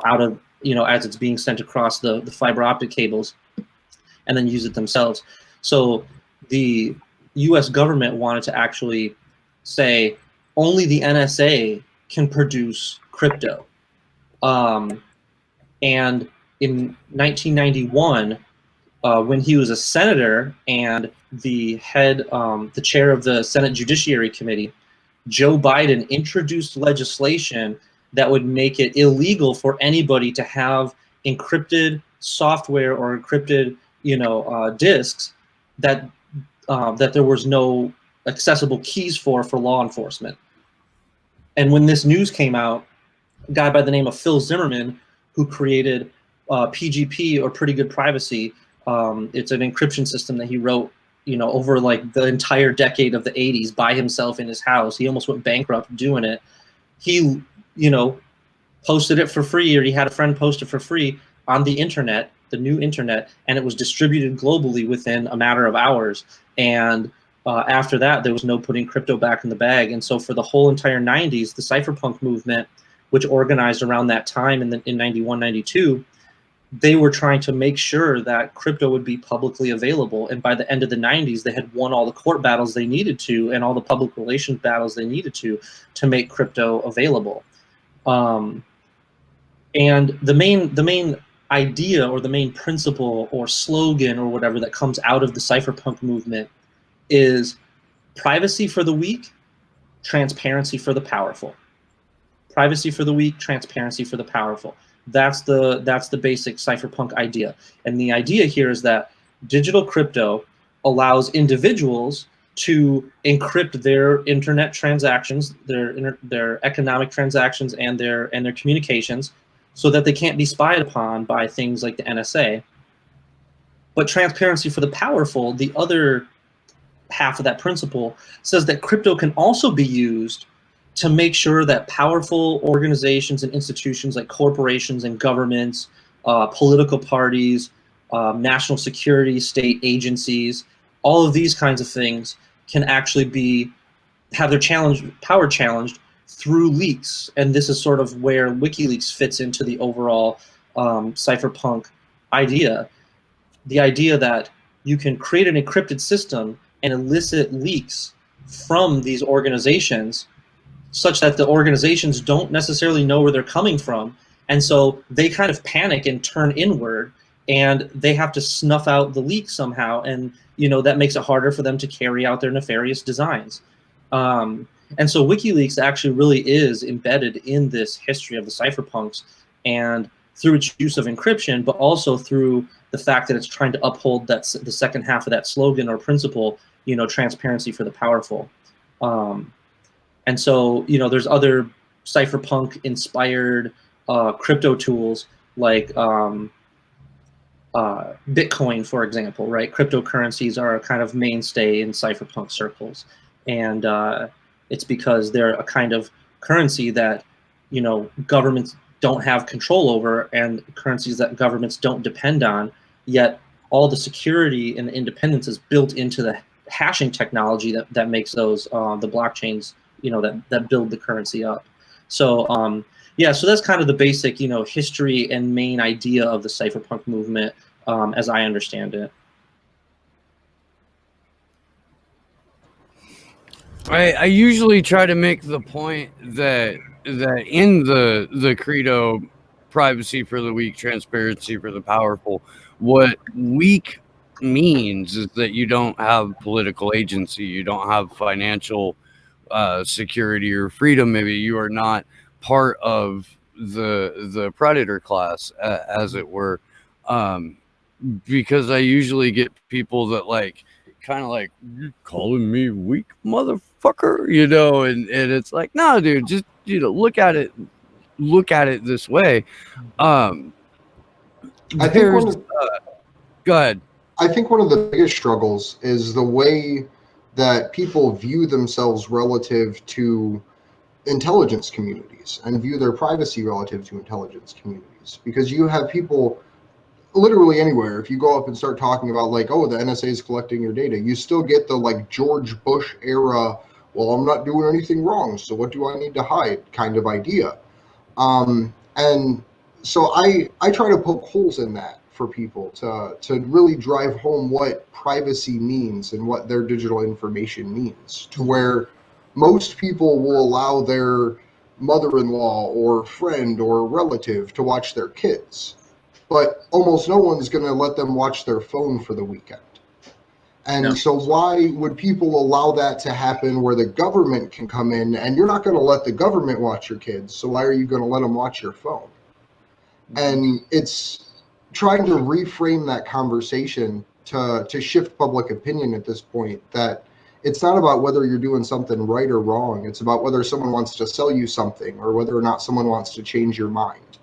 out of, as it's being sent across the fiber optic cables and then use it themselves. So the US government wanted to actually say only the NSA can produce crypto. And in 1991, when he was a senator and the chair of the Senate Judiciary Committee, Joe Biden introduced legislation that would make it illegal for anybody to have encrypted software or encrypted, disks that that there was no accessible keys for law enforcement. And when this news came out, a guy by the name of Phil Zimmerman, who created PGP, or Pretty Good Privacy, it's an encryption system that he wrote, over like the entire decade of the 80s by himself in his house. He almost went bankrupt doing it. He, posted it for free, or he had a friend post it for free on the internet, the new internet, and it was distributed globally within a matter of hours. And after that, there was no putting crypto back in the bag. And so for the whole entire 90s, the Cypherpunk movement, which organized around that time in 91, 92, they were trying to make sure that crypto would be publicly available. And by the end of the 90s, they had won all the court battles they needed to, and all the public relations battles they needed to make crypto available. And the main idea, or the main principle or slogan or whatever that comes out of the cypherpunk movement is privacy for the weak, transparency for the powerful. Privacy for the weak, transparency for the powerful. That's the basic cypherpunk idea. And the idea here is that digital crypto allows individuals to encrypt their internet transactions, their economic transactions, and their communications, so that they can't be spied upon by things like the NSA. But transparency for the powerful, the other half of that principle, says that crypto can also be used to make sure that powerful organizations and institutions like corporations and governments, political parties, national security, state agencies, all of these kinds of things can actually have their power challenged through leaks. And this is sort of where WikiLeaks fits into the overall cypherpunk idea. The idea that you can create an encrypted system and elicit leaks from these organizations such that the organizations don't necessarily know where they're coming from. And so they kind of panic and turn inward, and they have to snuff out the leak somehow. And, that makes it harder for them to carry out their nefarious designs. And so WikiLeaks actually really is embedded in this history of the cypherpunks, and through its use of encryption, but also through the fact that it's trying to uphold the second half of that slogan or principle, transparency for the powerful. And so, there's other cypherpunk-inspired crypto tools like Bitcoin, for example, right? Cryptocurrencies are a kind of mainstay in cypherpunk circles. And it's because they're a kind of currency that, governments don't have control over, and currencies that governments don't depend on, yet all the security and the independence is built into the hashing technology that makes those, the blockchains, that build the currency up. So, so that's kind of the basic, history and main idea of the cypherpunk movement, as I understand it. I usually try to make the point that in the credo, privacy for the weak, transparency for the powerful, what weak means is that you don't have political agency, you don't have financial security or freedom. Maybe you are not part of the predator class, as it were, because I usually get people that kind of you calling me weak, motherfucker, and it's like, no, dude, just look at it this way. I think go ahead. I think one of the biggest struggles is the way that people view themselves relative to intelligence communities and view their privacy relative to intelligence communities, because you have people literally anywhere. If you go up and start talking about oh, the NSA is collecting your data, you still get the George Bush era, well, I'm not doing anything wrong, so what do I need to hide kind of idea. And so I try to poke holes in that for people to really drive home what privacy means and what their digital information means, to where most people will allow their mother-in-law or friend or relative to watch their kids, but almost no one's going to let them watch their phone for the weekend. And No. so why would people allow that to happen where the government can come in, and you're not going to let the government watch your kids, so why are you going to let them watch your phone? And it's trying to reframe that conversation to shift public opinion at this point, that it's not about whether you're doing something right or wrong. It's about whether someone wants to sell you something or whether or not someone wants to change your mind.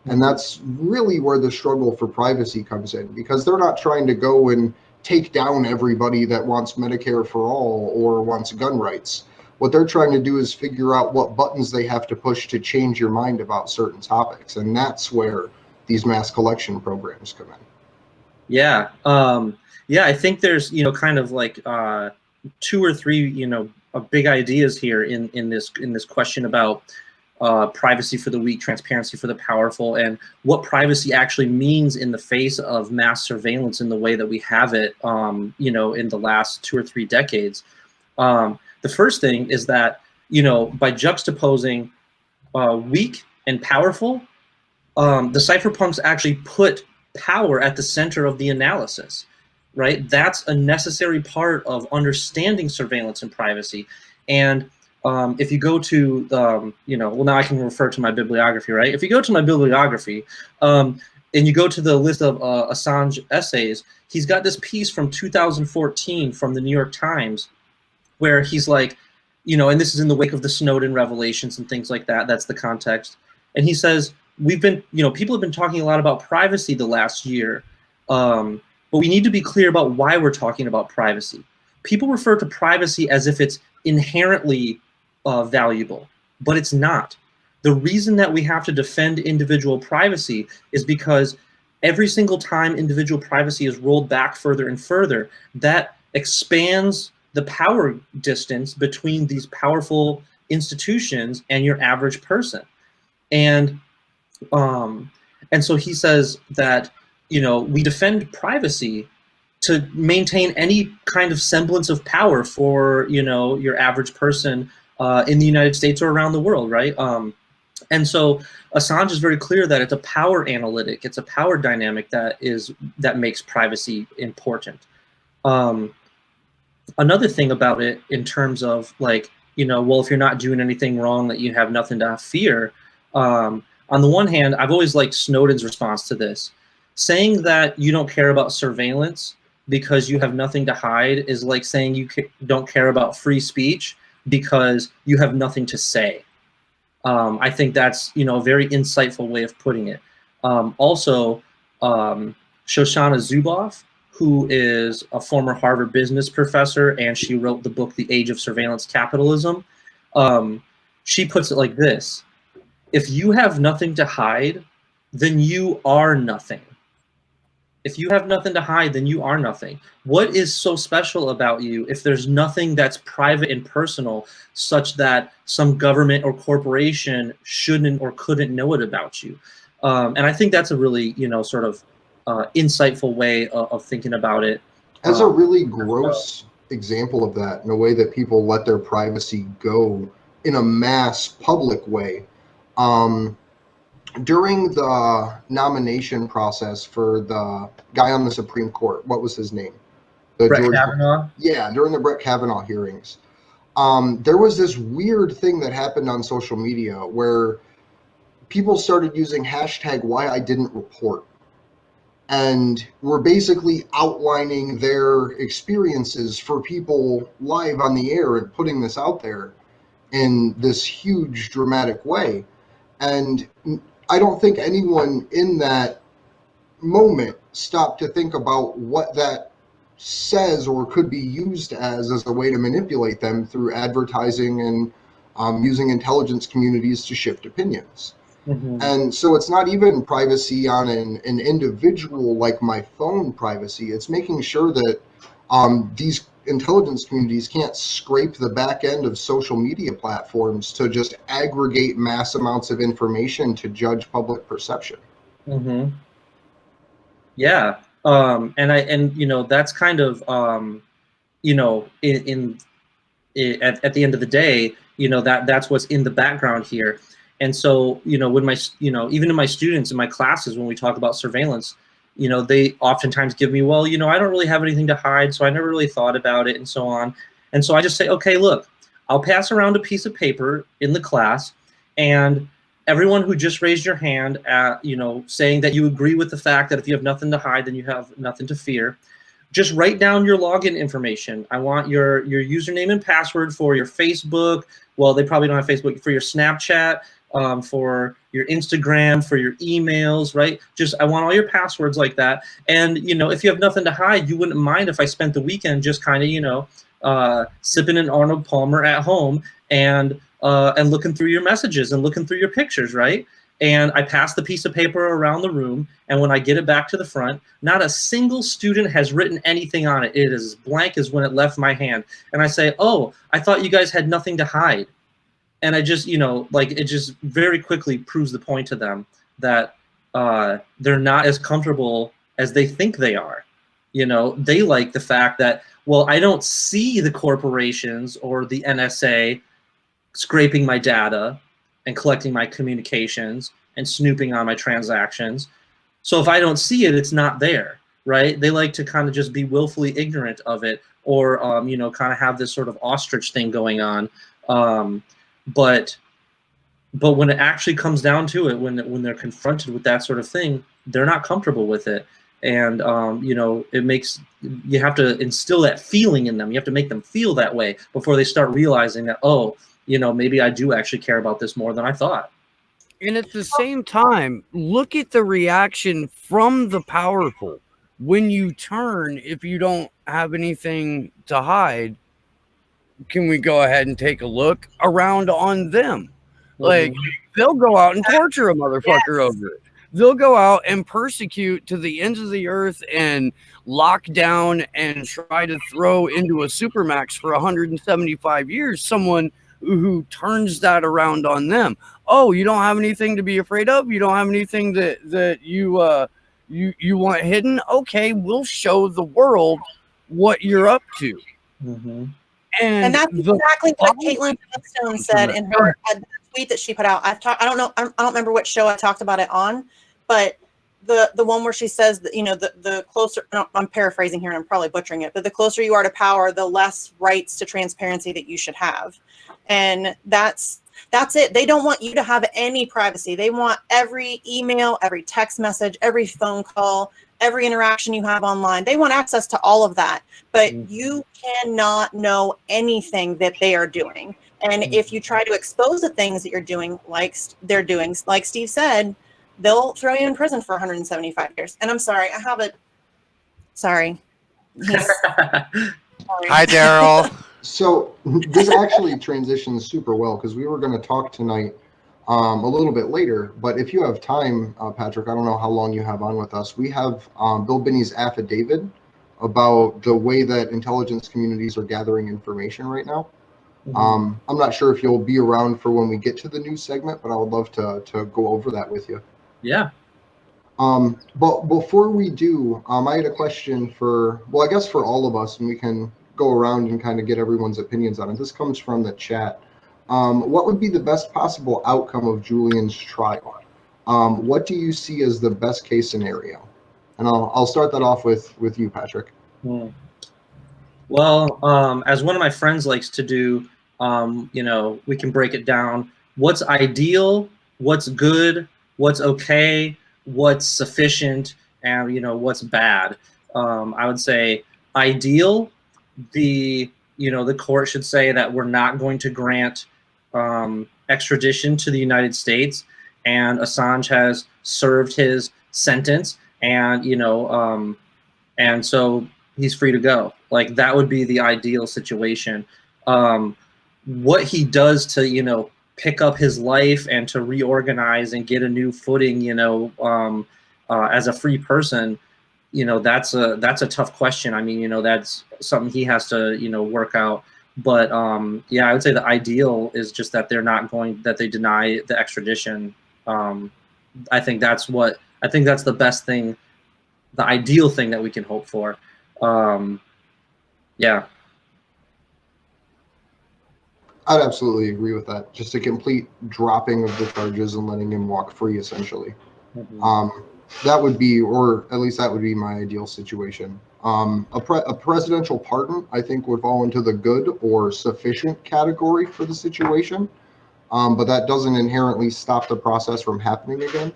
And that's really where the struggle for privacy comes in, because they're not trying to go and take down everybody that wants Medicare for all or wants gun rights. What they're trying to do is figure out what buttons they have to push to change your mind about certain topics. And that's where these mass collection programs come in. Yeah. Yeah, I think there's, kind of like 2 or 3, big ideas here in this question about privacy for the weak, transparency for the powerful, and what privacy actually means in the face of mass surveillance in the way that we have it, in the last 2 or 3 decades. The first thing is that, by juxtaposing weak and powerful, the cypherpunks actually put power at the center of the analysis, right? That's a necessary part of understanding surveillance and privacy. And if you go to, well, now I can refer to my bibliography, right? If you go to my bibliography and you go to the list of Assange essays, he's got this piece from 2014 from the New York Times where he's like, and this is in the wake of the Snowden revelations and things like that. That's the context. And he says, we've been, people have been talking a lot about privacy the last year, but we need to be clear about why we're talking about privacy. People refer to privacy as if it's inherently valuable, but it's not. The reason that we have to defend individual privacy is because every single time individual privacy is rolled back further and further, that expands the power distance between these powerful institutions and your average person. And so he says that, we defend privacy to maintain any kind of semblance of power for, your average person in the United States or around the world, right? And so Assange is very clear that it's a power analytic, it's a power dynamic that makes privacy important. Another thing about it in terms of like, well, if you're not doing anything wrong, that you have nothing to fear. On the one hand, I've always liked Snowden's response to this. Saying that you don't care about surveillance because you have nothing to hide is like saying you don't care about free speech because you have nothing to say. I think that's, a very insightful way of putting it. Also, Shoshana Zuboff, who is a former Harvard business professor, and she wrote the book, The Age of Surveillance Capitalism. She puts it like this: if you have nothing to hide, then you are nothing. If you have nothing to hide, then you are nothing. What is so special about you if there's nothing that's private and personal such that some government or corporation shouldn't or couldn't know it about you? And I think that's a really, sort of insightful way of thinking about it. As a really gross example of that, in a way that people let their privacy go in a mass public way, during the nomination process for the guy on the Supreme Court, what was his name? Brett Kavanaugh? Yeah, during the Brett Kavanaugh hearings. There was this weird thing that happened on social media where people started using hashtag why I didn't report. And were basically outlining their experiences for people live on the air and putting this out there in this huge dramatic way. And I don't think anyone in that moment stopped to think about what that says or could be used as a way to manipulate them through advertising and using intelligence communities to shift opinions. Mm-hmm. And so it's not even privacy on an individual like my phone privacy. It's making sure that these intelligence communities can't scrape the back end of social media platforms to just aggregate mass amounts of information to judge public perception. Mm-hmm. Yeah. And that's kind of, at the end of the day, that's what's in the background here. And so, when even in my students in my classes, when we talk about surveillance, they oftentimes give me, well, I don't really have anything to hide, so I never really thought about it, and so on. And so I just say, okay, look, I'll pass around a piece of paper in the class, and everyone who just raised your hand at, saying that you agree with the fact that if you have nothing to hide, then you have nothing to fear, just write down your login information. I want your username and password for your Facebook. Well, they probably don't have Facebook. For your Snapchat, for your Instagram, for your emails, right? I want all your passwords like that. And, if you have nothing to hide, you wouldn't mind if I spent the weekend just kind of, sipping an Arnold Palmer at home and looking through your messages and looking through your pictures, right? And I pass the piece of paper around the room, and when I get it back to the front, not a single student has written anything on it. It is as blank as when it left my hand. And I say, oh, I thought you guys had nothing to hide. And I just, it just very quickly proves the point to them that they're not as comfortable as they think they are. They like the fact that, well, I don't see the corporations or the NSA scraping my data and collecting my communications and snooping on my transactions. So if I don't see it, it's not there, right? They like to kind of just be willfully ignorant of it, or kind of have this sort of ostrich thing going on. But when it actually comes down to it, when they're confronted with that sort of thing, they're not comfortable with it. And it makes, you have to instill that feeling in them. You have to make them feel that way before they start realizing that, oh, maybe I do actually care about this more than I thought. And at the same time, look at the reaction from the powerful. When you turn, if you don't have anything to hide, can we go ahead and take a look around on them? Like, they'll go out and torture a motherfucker over it. They'll go out and persecute to the ends of the earth and lock down and try to throw into a supermax for 175 years someone who turns that around on them. Oh, you don't have anything to be afraid of? You don't have anything that you want hidden? Okay, we'll show the world what you're up to. Mm-hmm. And that's exactly what Caitlin Johnstone said in her tweet that she put out. I don't remember which show I talked about it on, but the one where she says that, the closer, I'm paraphrasing here and I'm probably butchering it, but the closer you are to power, the less rights to transparency that you should have. And that's it. They don't want you to have any privacy. They want every email, every text message, every phone call, every interaction you have online. They want access to all of that, but you cannot know anything that they are doing. And if you try to expose the things that you're doing, like Steve said, they'll throw you in prison for 175 years. And I'm sorry, sorry. Hi, Daryl. So this actually transitions super well because we were going to talk tonight a little bit later. But if you have time, Patrick, I don't know how long you have on with us. We have Bill Binney's affidavit about the way that intelligence communities are gathering information right now. I'm not sure if you'll be around for when we get to the news segment, but I would love to go over that with you. Yeah. But before we do, I had a question for all of us, and we can go around and kind of get everyone's opinions on it. This comes from the chat. What would be the best possible outcome of Julian's trial? What do you see as the best case scenario? And I'll start that off with you, Patrick. Well, as one of my friends likes to do, we can break it down. What's ideal, what's good, what's okay, what's sufficient, and what's bad. I would say ideal, the court should say that we're not going to grant extradition to the United States, and Assange has served his sentence, and and so he's free to go. Like, that would be the ideal situation. What he does to pick up his life and to reorganize and get a new footing, as a free person, that's a tough question. I mean, that's something he has to work out. But yeah, I would say the ideal is just that that they deny the extradition. I think that's the best thing, the ideal thing that we can hope for. Yeah. I'd absolutely agree with that. Just a complete dropping of the charges and letting him walk free, essentially. That would be, or at least that would be my ideal situation. A presidential pardon, I think, would fall into the good or sufficient category for the situation, but that doesn't inherently stop the process from happening again.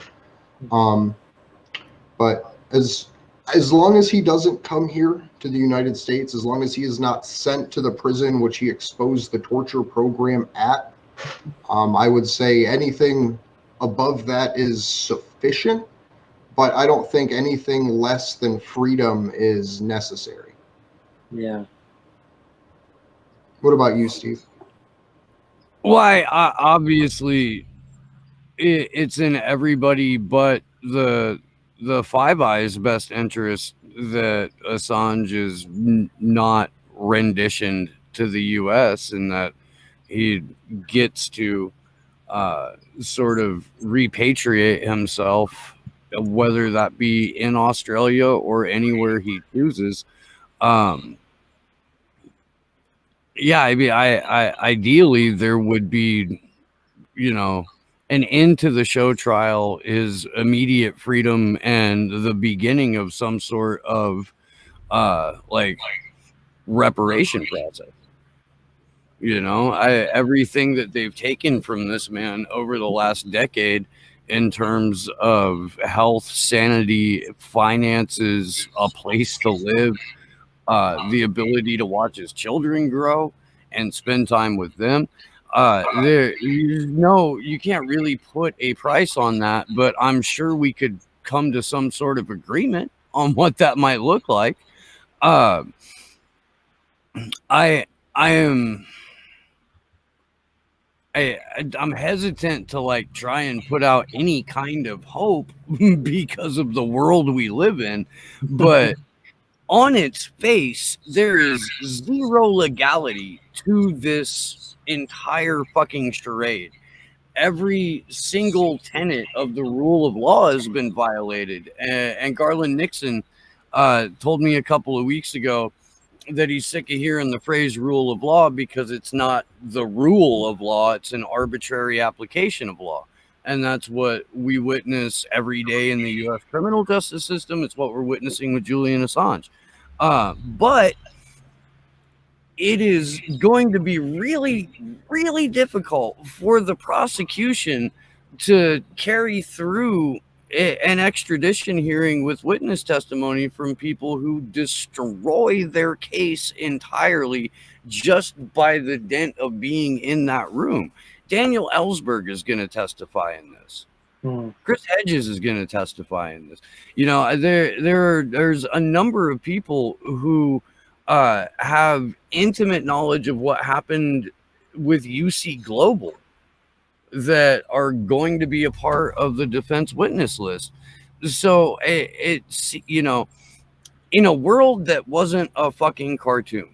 But as long as he doesn't come here to the United States, as long as he is not sent to the prison which he exposed the torture program at, I would say anything above that is sufficient, but I don't think anything less than freedom is necessary. Yeah. What about you, Steve? Why, obviously, it's in everybody but the Five Eyes' best interest that Assange is not renditioned to the U.S. and that he gets to sort of repatriate himself, whether that be in Australia or anywhere he chooses. Yeah, I mean, I ideally there would be, an end to the show trial is immediate freedom and the beginning of some sort of like reparation process. Everything that they've taken from this man over the last decade in terms of health, sanity, finances, a place to live, the ability to watch his children grow and spend time with them. You can't really put a price on that, but I'm sure we could come to some sort of agreement on what that might look like. I'm hesitant to like try and put out any kind of hope because of the world we live in, but on its face, there is zero legality to this entire fucking charade. Every single tenet of the rule of law has been violated. And Garland Nixon told me a couple of weeks ago that he's sick of hearing the phrase rule of law because it's not the rule of law, it's an arbitrary application of law. And that's what we witness every day in the U.S. criminal justice system. It's what we're witnessing with Julian Assange. But it is going to be really, really difficult for the prosecution to carry through an extradition hearing with witness testimony from people who destroy their case entirely just by the dint of being in that room. Daniel Ellsberg is going to testify in this. Chris Hedges is going to testify in this. There's a number of people who have intimate knowledge of what happened with UC Global that are going to be a part of the defense witness list. So it's, in a world that wasn't a fucking cartoon,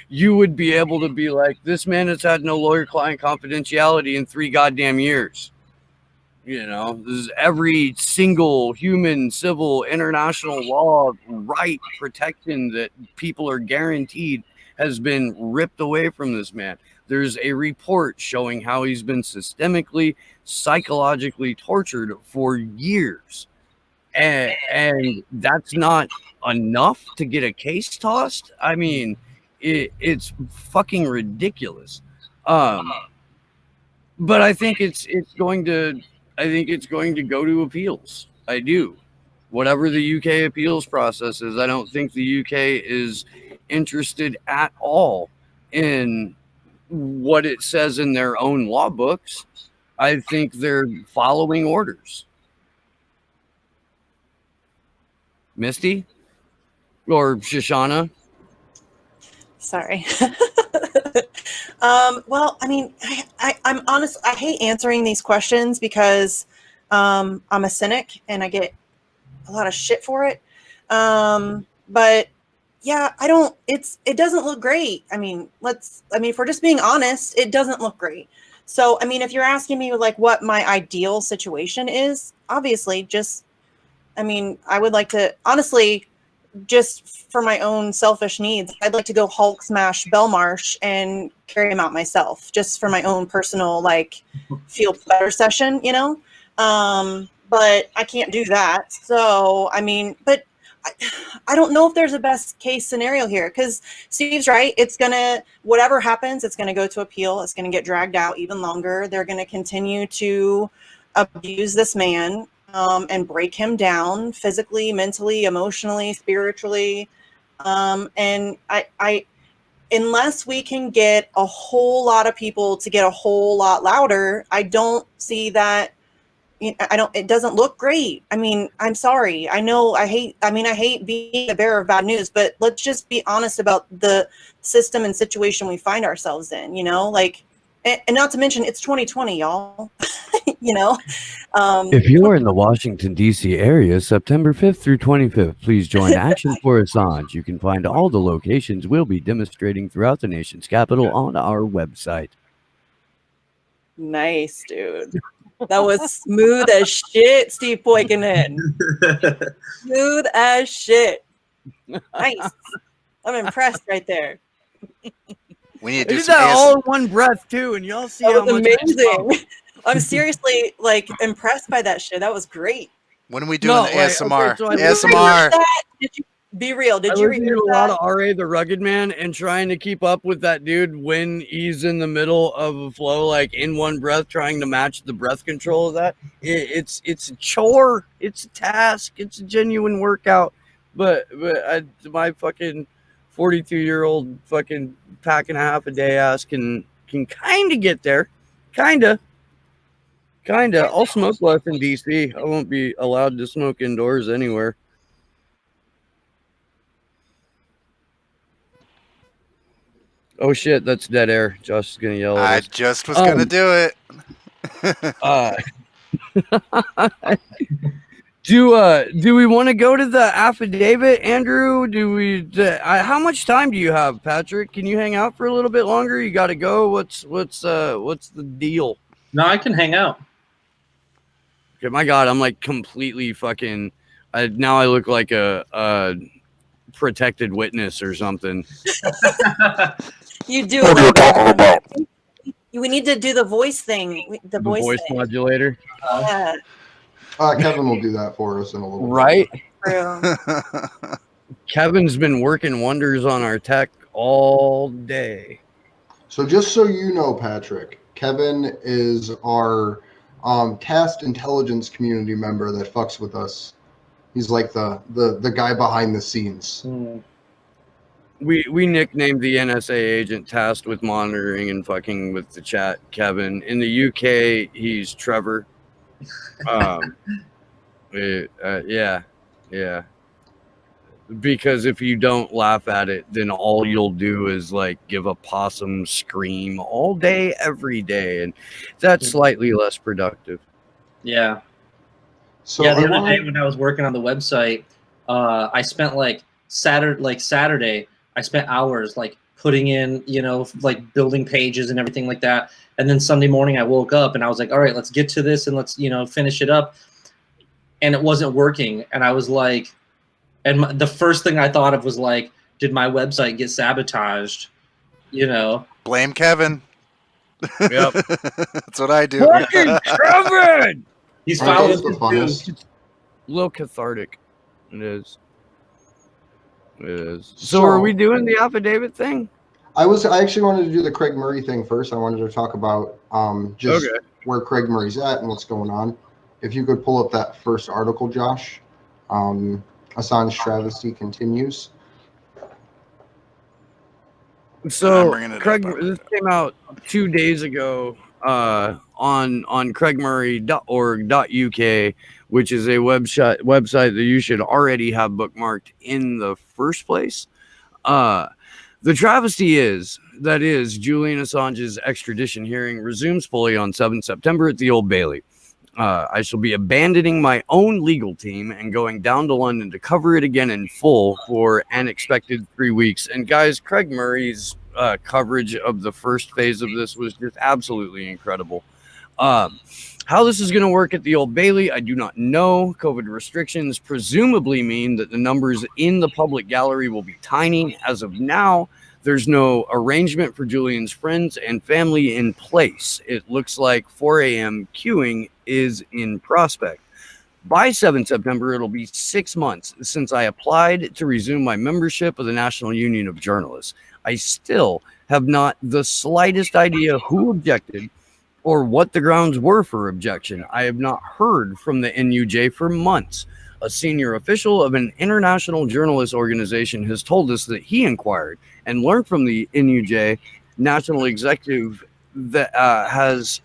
you would be able to be like, this man has had no lawyer-client confidentiality in 3 goddamn years. This is every single human, civil, international law right protection that people are guaranteed has been ripped away from this man. There's a report showing how he's been systemically, psychologically tortured for years. And that's not enough to get a case tossed. I mean, it's fucking ridiculous. But I think it's going to go to appeals. I do. Whatever the UK appeals process is, I don't think the UK is interested at all in what it says in their own law books. I think they're following orders. Misty or Shoshana? Sorry. Well, I mean, I'm honest. I hate answering these questions because I'm a cynic and I get a lot of shit for it. But yeah, it doesn't look great. I mean, if we're just being honest, it doesn't look great. So, I mean, if you're asking me like what my ideal situation is, obviously I would like to, honestly, just for my own selfish needs, I'd like to go Hulk smash Belmarsh and carry him out myself, just for my own personal, like, feel better session, but I can't do that. So, I mean, but I don't know if there's a best case scenario here, because Steve's right. It's going to, whatever happens, it's going to go to appeal. It's going to get dragged out even longer. They're going to continue to abuse this man and break him down physically, mentally, emotionally, spiritually. And I, unless we can get a whole lot of people to get a whole lot louder, I don't see that. It doesn't look great. I mean, I'm sorry. I hate being the bearer of bad news, but let's just be honest about the system and situation we find ourselves in, like, and not to mention it's 2020, y'all. If you are in the Washington, D.C. area, September 5th through 25th, please join Action for Assange. You can find all the locations we'll be demonstrating throughout the nation's capital on our website. Nice, dude. That was smooth as shit, Steve Poikinen. Smooth as shit. Nice. I'm impressed right there. We need to do did some that AS- all in one breath too, and y'all see That how was much amazing. I'm seriously impressed by that shit. That was great. When are we doing the ASMR? okay, so I ASMR. Did you be real? Did I you listen rehearse to a lot that? of R.A. the Rugged Man and trying to keep up with that dude when he's in the middle of a flow, like in one breath, trying to match the breath control of that. It's a chore. It's a task. It's a genuine workout. But my fucking 42-year-old fucking pack and a half a day ass can kind of get there. Kind of. I'll smoke less in DC. I won't be allowed to smoke indoors anywhere. Oh shit, that's dead air. Josh is gonna yell at I us. just was gonna do it. Do we want to go to the affidavit, Andrew? How much time do you have, Patrick? Can you hang out for a little bit longer? You got to go. What's the deal? No, I can hang out. Okay, my God, I'm like completely fucking. Now I look like a protected witness or something. You do. What are you talking about? We need to do the voice thing. The voice thing. Modulator. Yeah. Kevin will do that for us in a little Right. bit. True. Kevin's been working wonders on our tech all day. So just so you know, Patrick, Kevin is our tasked intelligence community member that fucks with us. He's like the guy behind the scenes. We nicknamed the NSA agent tasked with monitoring and fucking with the chat Kevin. In the UK, he's Trevor. Yeah. Because if you don't laugh at it, then all you'll do is like give a possum scream all day, every day, and that's slightly less productive. Yeah. So yeah, the other day when I was working on the website, I spent Saturday, I spent hours like putting in, like building pages and everything like that. And then Sunday morning I woke up and I was like, all right, let's get to this and let's, finish it up. And it wasn't working. And I was like, the first thing I thought of was like, did my website get sabotaged? Blame Kevin. Yep. That's what I do. Fucking Kevin! He's following the funnest. A little cathartic. It is. So are we doing the affidavit thing? I actually wanted to do the Craig Murray thing first. I wanted to talk about just where Craig Murray's at and what's going on. If you could pull up that first article, Josh. Assange travesty continues. So Craig, this came out 2 days ago on craigmurray.org.uk, which is a website that you should already have bookmarked in the first place. The travesty is Julian Assange's extradition hearing resumes fully on 7 September at the Old Bailey. I shall be abandoning my own legal team and going down to London to cover it again in full for an expected 3 weeks. And guys, Craig Murray's coverage of the first phase of this was just absolutely incredible. How this is going to work at the Old Bailey, I do not know. COVID restrictions presumably mean that the numbers in the public gallery will be tiny. As of now, there's no arrangement for Julian's friends and family in place. It looks like 4 a.m. queuing is in prospect. By 7 September, it'll be 6 months since I applied to resume my membership of the National Union of Journalists. I still have not the slightest idea who objected or what the grounds were for objection. I have not heard from the NUJ for months. A senior official of an international journalist organization has told us that he inquired and learned from the NUJ national executive that has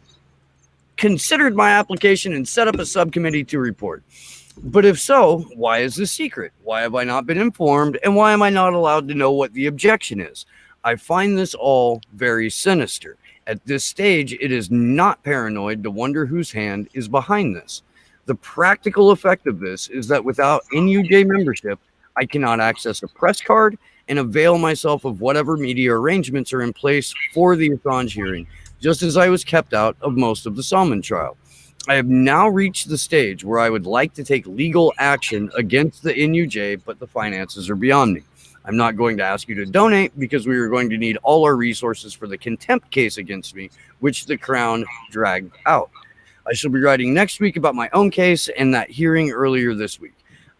considered my application and set up a subcommittee to report. But if so, why is this secret? Why have I not been informed? And why am I not allowed to know what the objection is? I find this all very sinister. At this stage, it is not paranoid to wonder whose hand is behind this. The practical effect of this is that without NUJ membership, I cannot access a press card and avail myself of whatever media arrangements are in place for the Assange hearing, just as I was kept out of most of the Salmon trial. I have now reached the stage where I would like to take legal action against the NUJ, but the finances are beyond me. I'm not going to ask you to donate because we are going to need all our resources for the contempt case against me, which the Crown dragged out. I shall be writing next week about my own case and that hearing earlier this week.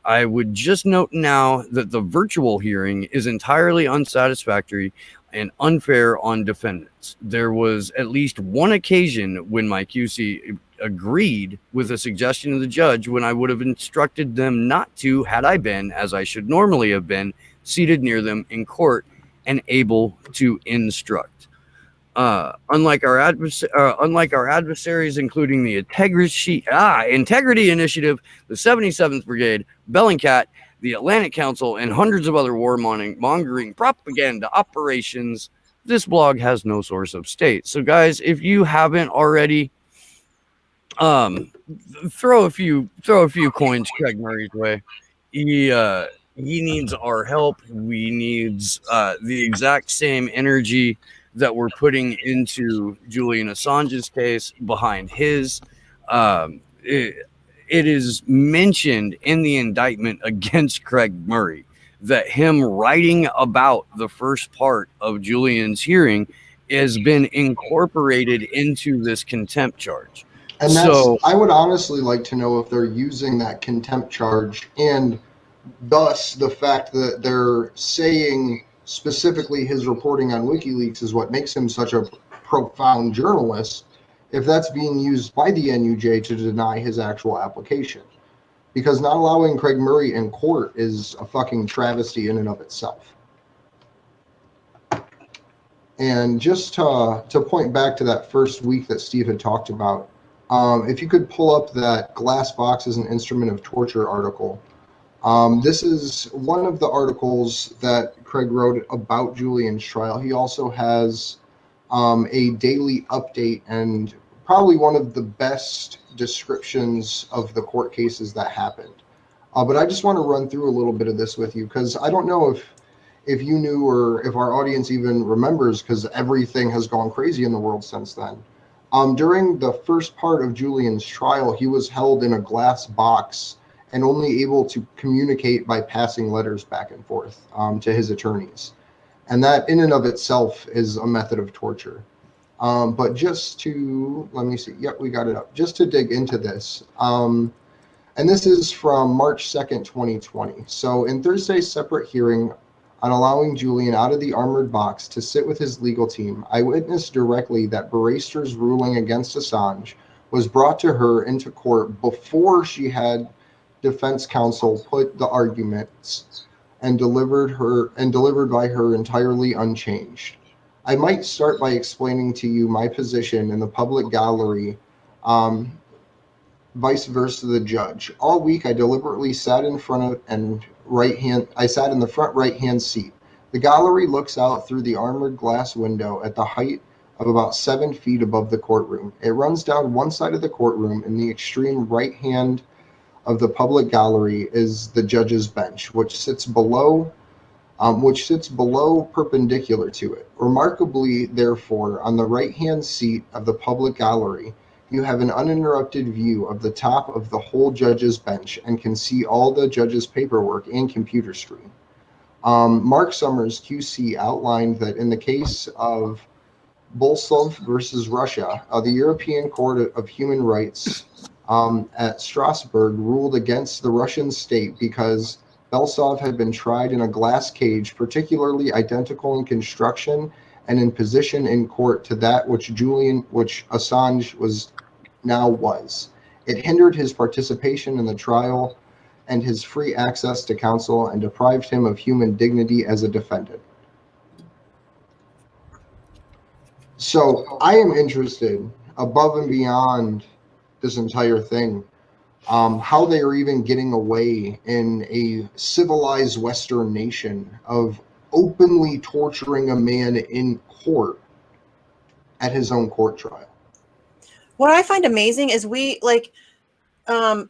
I would just note now that the virtual hearing is entirely unsatisfactory and unfair on defendants. There was at least one occasion when my QC agreed with a suggestion of the judge when I would have instructed them not to had I been, as I should normally have been, seated near them in court and able to instruct. Unlike our adversaries, including the Integrity Initiative, the 77th Brigade, Bellingcat, the Atlantic Council, and hundreds of other warmongering propaganda operations, this blog has no source of state. So, guys, if you haven't already, throw a few coins Craig Murray's way. He needs our help. We needs the exact same energy that we're putting into Julian Assange's case behind his. It is mentioned in the indictment against Craig Murray that him writing about the first part of Julian's hearing has been incorporated into this contempt charge. And so I would honestly like to know if they're using that contempt charge and thus the fact that they're saying specifically his reporting on WikiLeaks is what makes him such a profound journalist, if that's being used by the NUJ to deny his actual application. Because not allowing Craig Murray in court is a fucking travesty in and of itself. And just to point back to that first week that Steve had talked about, if you could pull up that Glass Box is an Instrument of Torture article. This is one of the articles that Craig wrote about Julian's trial. He also has a daily update and probably one of the best descriptions of the court cases that happened. But I just want to run through a little bit of this with you because I don't know if you knew or if our audience even remembers, because everything has gone crazy in the world since then. During the first part of Julian's trial, he was held in a glass box and only able to communicate by passing letters back and forth to his attorneys. And that in and of itself is a method of torture. But just to, let me see, yep, we got it up. Just to dig into this, and this is from March 2nd, 2020. So in Thursday's separate hearing on allowing Julian out of the armored box to sit with his legal team, I witnessed directly that Baraster's ruling against Assange was brought to her into court before she had defense counsel put the arguments and delivered by her entirely unchanged. I might start by explaining to you my position in the public gallery, vice versa the judge. All week I deliberately sat in front of I sat in the front right-hand seat. The gallery looks out through the armored glass window at the height of about 7 feet above the courtroom. It runs down one side of the courtroom. In the extreme right hand of the public gallery is the judge's bench, which sits below perpendicular to it. Remarkably, therefore, on the right-hand seat of the public gallery, you have an uninterrupted view of the top of the whole judge's bench and can see all the judge's paperwork and computer screen. Mark Summers, QC, outlined that in the case of Bolsov versus Russia, the European Court of Human Rights at Strasbourg ruled against the Russian state because Belsov had been tried in a glass cage, particularly identical in construction and in position in court to that which Assange was. It hindered his participation in the trial and his free access to counsel and deprived him of human dignity as a defendant. So I am interested, above and beyond this entire thing, how they are even getting away in a civilized Western nation of openly torturing a man in court at his own court trial. What I find amazing is we allow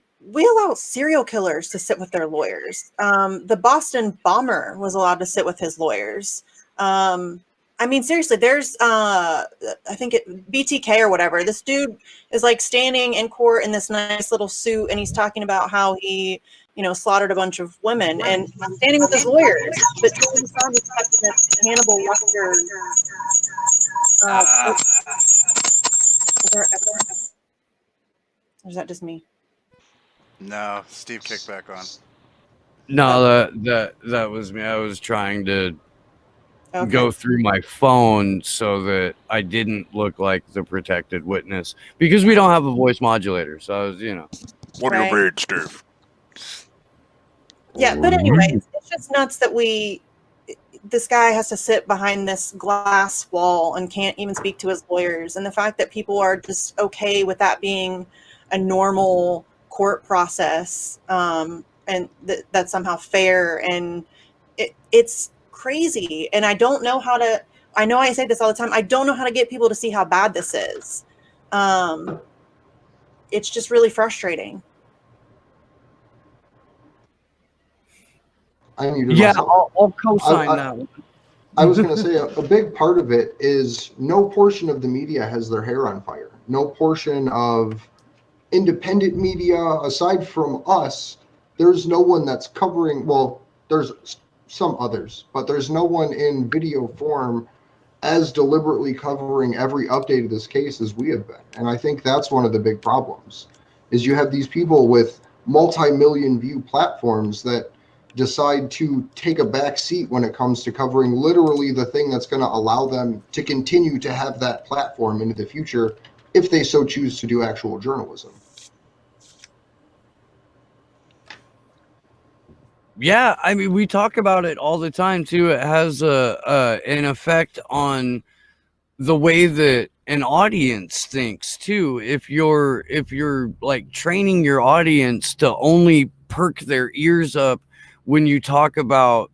serial killers to sit with their lawyers. The Boston bomber was allowed to sit with his lawyers. I mean, seriously, there's, I think BTK or whatever. This dude is like standing in court in this nice little suit, and he's talking about how he, slaughtered a bunch of women, and standing with his lawyers. But Julian Assange is acting as Hannibal Lecter. Or is that just me? No, Steve kicked back on. No, that was me. I was trying to go through my phone so that I didn't look like the protected witness, because we don't have a voice modulator. So I was, What do you mean, Steve? Yeah, but anyway, it's just nuts that this guy has to sit behind this glass wall and can't even speak to his lawyers. And the fact that people are just okay with that being a normal court process, and that's somehow fair, and it's crazy. And I don't know how to, I know I say this all the time, I don't know how to get people to see how bad this is. It's just really frustrating. I'll co-sign that one. I was going to say a big part of it is no portion of the media has their hair on fire. No portion of independent media, aside from us, there's no one that's covering, well, there's some others, but there's no one in video form as deliberately covering every update of this case as we have been. And I think that's one of the big problems, is you have these people with multi-million view platforms that decide to take a back seat when it comes to covering literally the thing that's going to allow them to continue to have that platform into the future if they so choose to do actual journalism. Yeah, I mean, we talk about it all the time too. It has an effect on the way that an audience thinks too. If you're like training your audience to only perk their ears up when you talk about,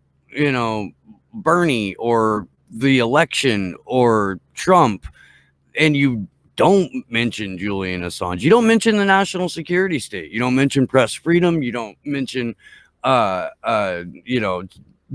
Bernie or the election or Trump, and you don't mention Julian Assange, you don't mention the national security state, you don't mention press freedom, you don't mention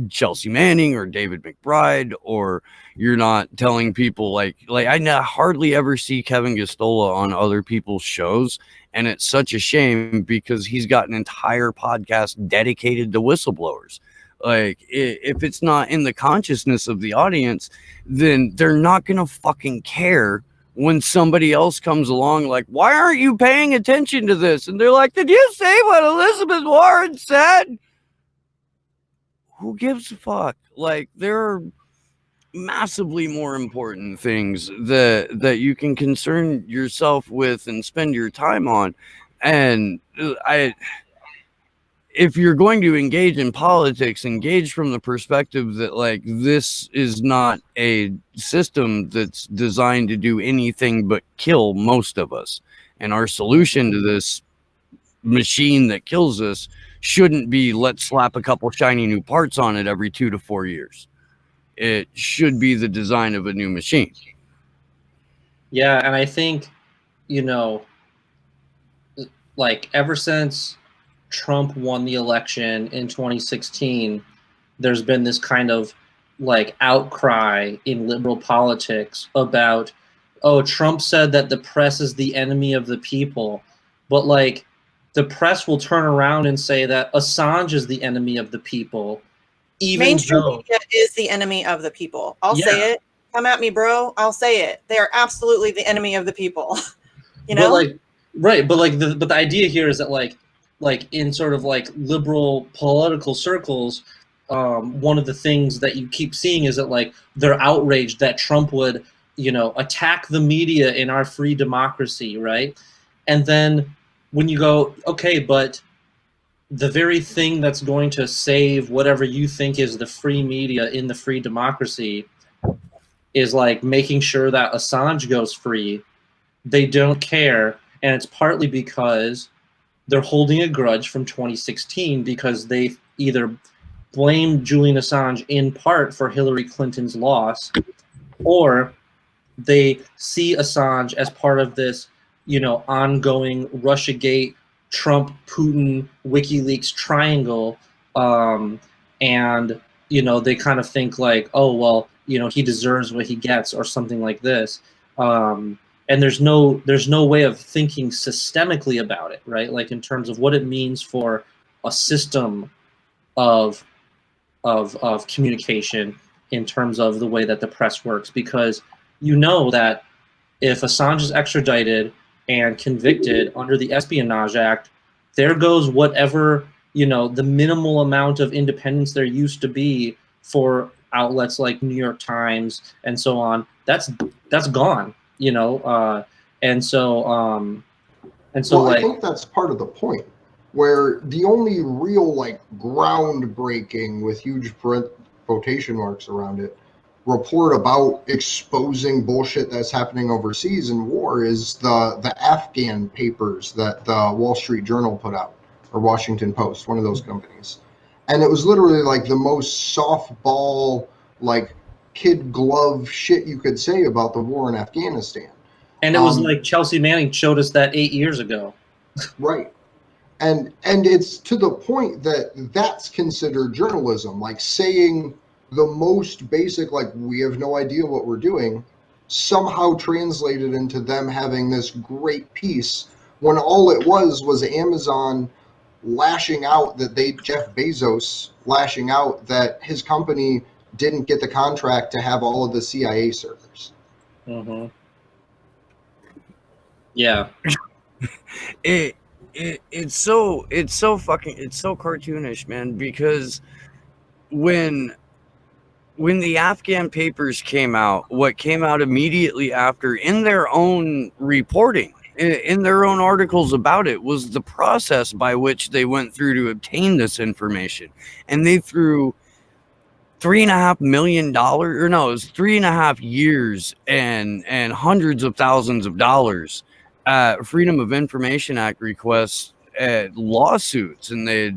Chelsea Manning or David McBride, or you're not telling people like I hardly ever see Kevin Gostola on other people's shows, and it's such a shame because he's got an entire podcast dedicated to whistleblowers. Like, if it's not in the consciousness of the audience, then they're not gonna fucking care when somebody else comes along like, why aren't you paying attention to this? And they're like, did you say what Elizabeth Warren said? Who gives a fuck? Like, there are massively more important things that you can concern yourself with and spend your time on. And if you're going to engage in politics, engage from the perspective that like this is not a system that's designed to do anything but kill most of us, and our solution to this machine that kills us shouldn't be let's slap a couple shiny new parts on it every 2 to 4 years. It should be the design of a new machine. Yeah, and I think, like ever since Trump won the election in 2016, there's been this kind of like outcry in liberal politics about, oh, Trump said that the press is the enemy of the people, but like the press will turn around and say that Assange is the enemy of the people. Even mainstream media is the enemy of the people. I'll say it. Come at me, bro. I'll say it. They are absolutely the enemy of the people. But like Right, but like the idea here is that like in sort of like liberal political circles, one of the things that you keep seeing is that like they're outraged that Trump would, you know, attack the media in our free democracy, right? And then when you go, okay, but the very thing that's going to save whatever you think is the free media in the free democracy is like making sure that Assange goes free. They don't care, and it's partly because they're holding a grudge from 2016 because they either blame Julian Assange in part for Hillary Clinton's loss, or they see Assange as part of this, you know, ongoing Russiagate, Trump, Putin, WikiLeaks triangle, and you know they kind of think like, oh well, you know, he deserves what he gets or something like this. And there's no way of thinking systemically about it, right? Like in terms of what it means for a system of communication, in terms of the way that the press works, because you know that if Assange is extradited and convicted under the Espionage Act, there goes whatever, you know, the minimal amount of independence there used to be for outlets like New York Times and so on. That's gone, you know, and so Well, like I think that's part of the point, where the only real like groundbreaking with huge quotation marks around it report about exposing bullshit that's happening overseas in war is the Afghan papers that the Wall Street Journal put out, or Washington Post, one of those companies. And it was literally like the most softball, like kid glove shit you could say about the war in Afghanistan. and it was like Chelsea Manning showed us that 8 years ago. Right. And it's to the point that that's considered journalism, like saying the most basic, like, we have no idea what we're doing, somehow translated into them having this great piece when all it was Amazon lashing out that Jeff Bezos lashing out that his company didn't get the contract to have all of the CIA servers. Mm-hmm. Yeah. It's so cartoonish, man, because when the Afghan papers came out, what came out immediately after in their own reporting, in their own articles about it, was the process by which they went through to obtain this information. And they threw $3.5 million, or no, it was 3.5 years and hundreds of thousands of dollars Freedom of Information Act requests, lawsuits, and they,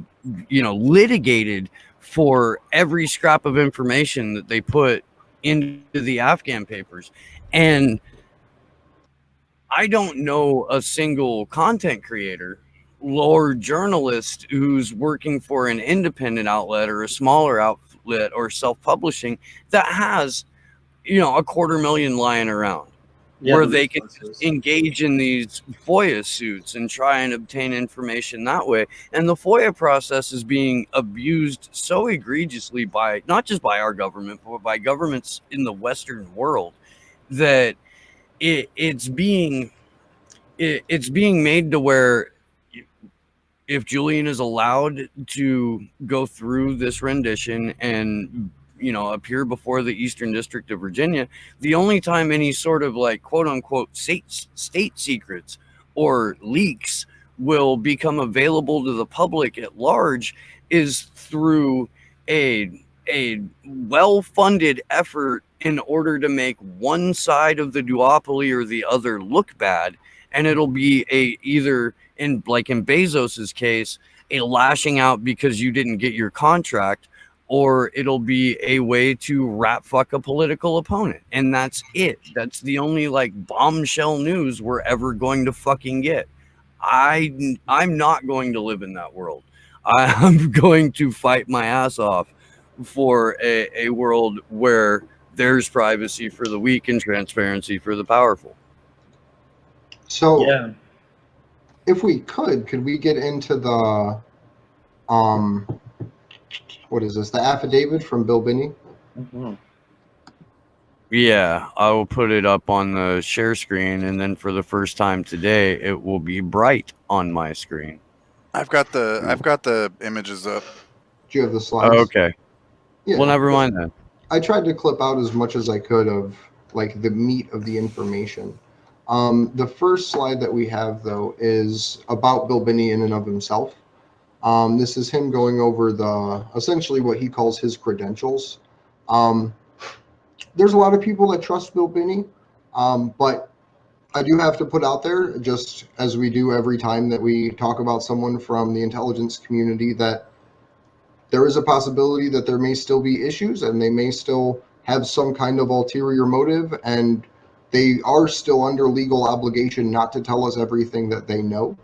you know, litigated for every scrap of information that they put into the Afghan papers. And I don't know a single content creator or journalist who's working for an independent outlet or a smaller outlet or self-publishing that has, you know, $250,000 lying around. Yeah, where they can engage in these FOIA suits and try and obtain information that way. And the FOIA process is being abused so egregiously by not just by our government, but by governments in the Western world, that it's being made to where if Julian is allowed to go through this rendition and, you know, appear before the Eastern District of Virginia, the only time any sort of like quote unquote state secrets or leaks will become available to the public at large is through a well-funded effort in order to make one side of the duopoly or the other look bad. And it'll be either in Bezos's case, a lashing out because you didn't get your contract, or it'll be a way to rat fuck a political opponent. And that's it. That's the only like bombshell news we're ever going to fucking get. I'm not going to live in that world. I'm going to fight my ass off for a world where there's privacy for the weak and transparency for the powerful. So yeah. If we could we get into the what is this? The affidavit from Bill Binney? Mm-hmm. Yeah, I will put it up on the share screen, and then for the first time today, it will be bright on my screen. I've got the images up. Do you have the slides? Okay. Yeah. Well, never mind then. I tried to clip out as much as I could of like the meat of the information. The first slide that we have though is about Bill Binney in and of himself. This is him going over the essentially what he calls his credentials. There's a lot of people that trust Bill Binney, but I do have to put out there, just as we do every time that we talk about someone from the intelligence community, that there is a possibility that there may still be issues and they may still have some kind of ulterior motive, and they are still under legal obligation not to tell us everything that they know.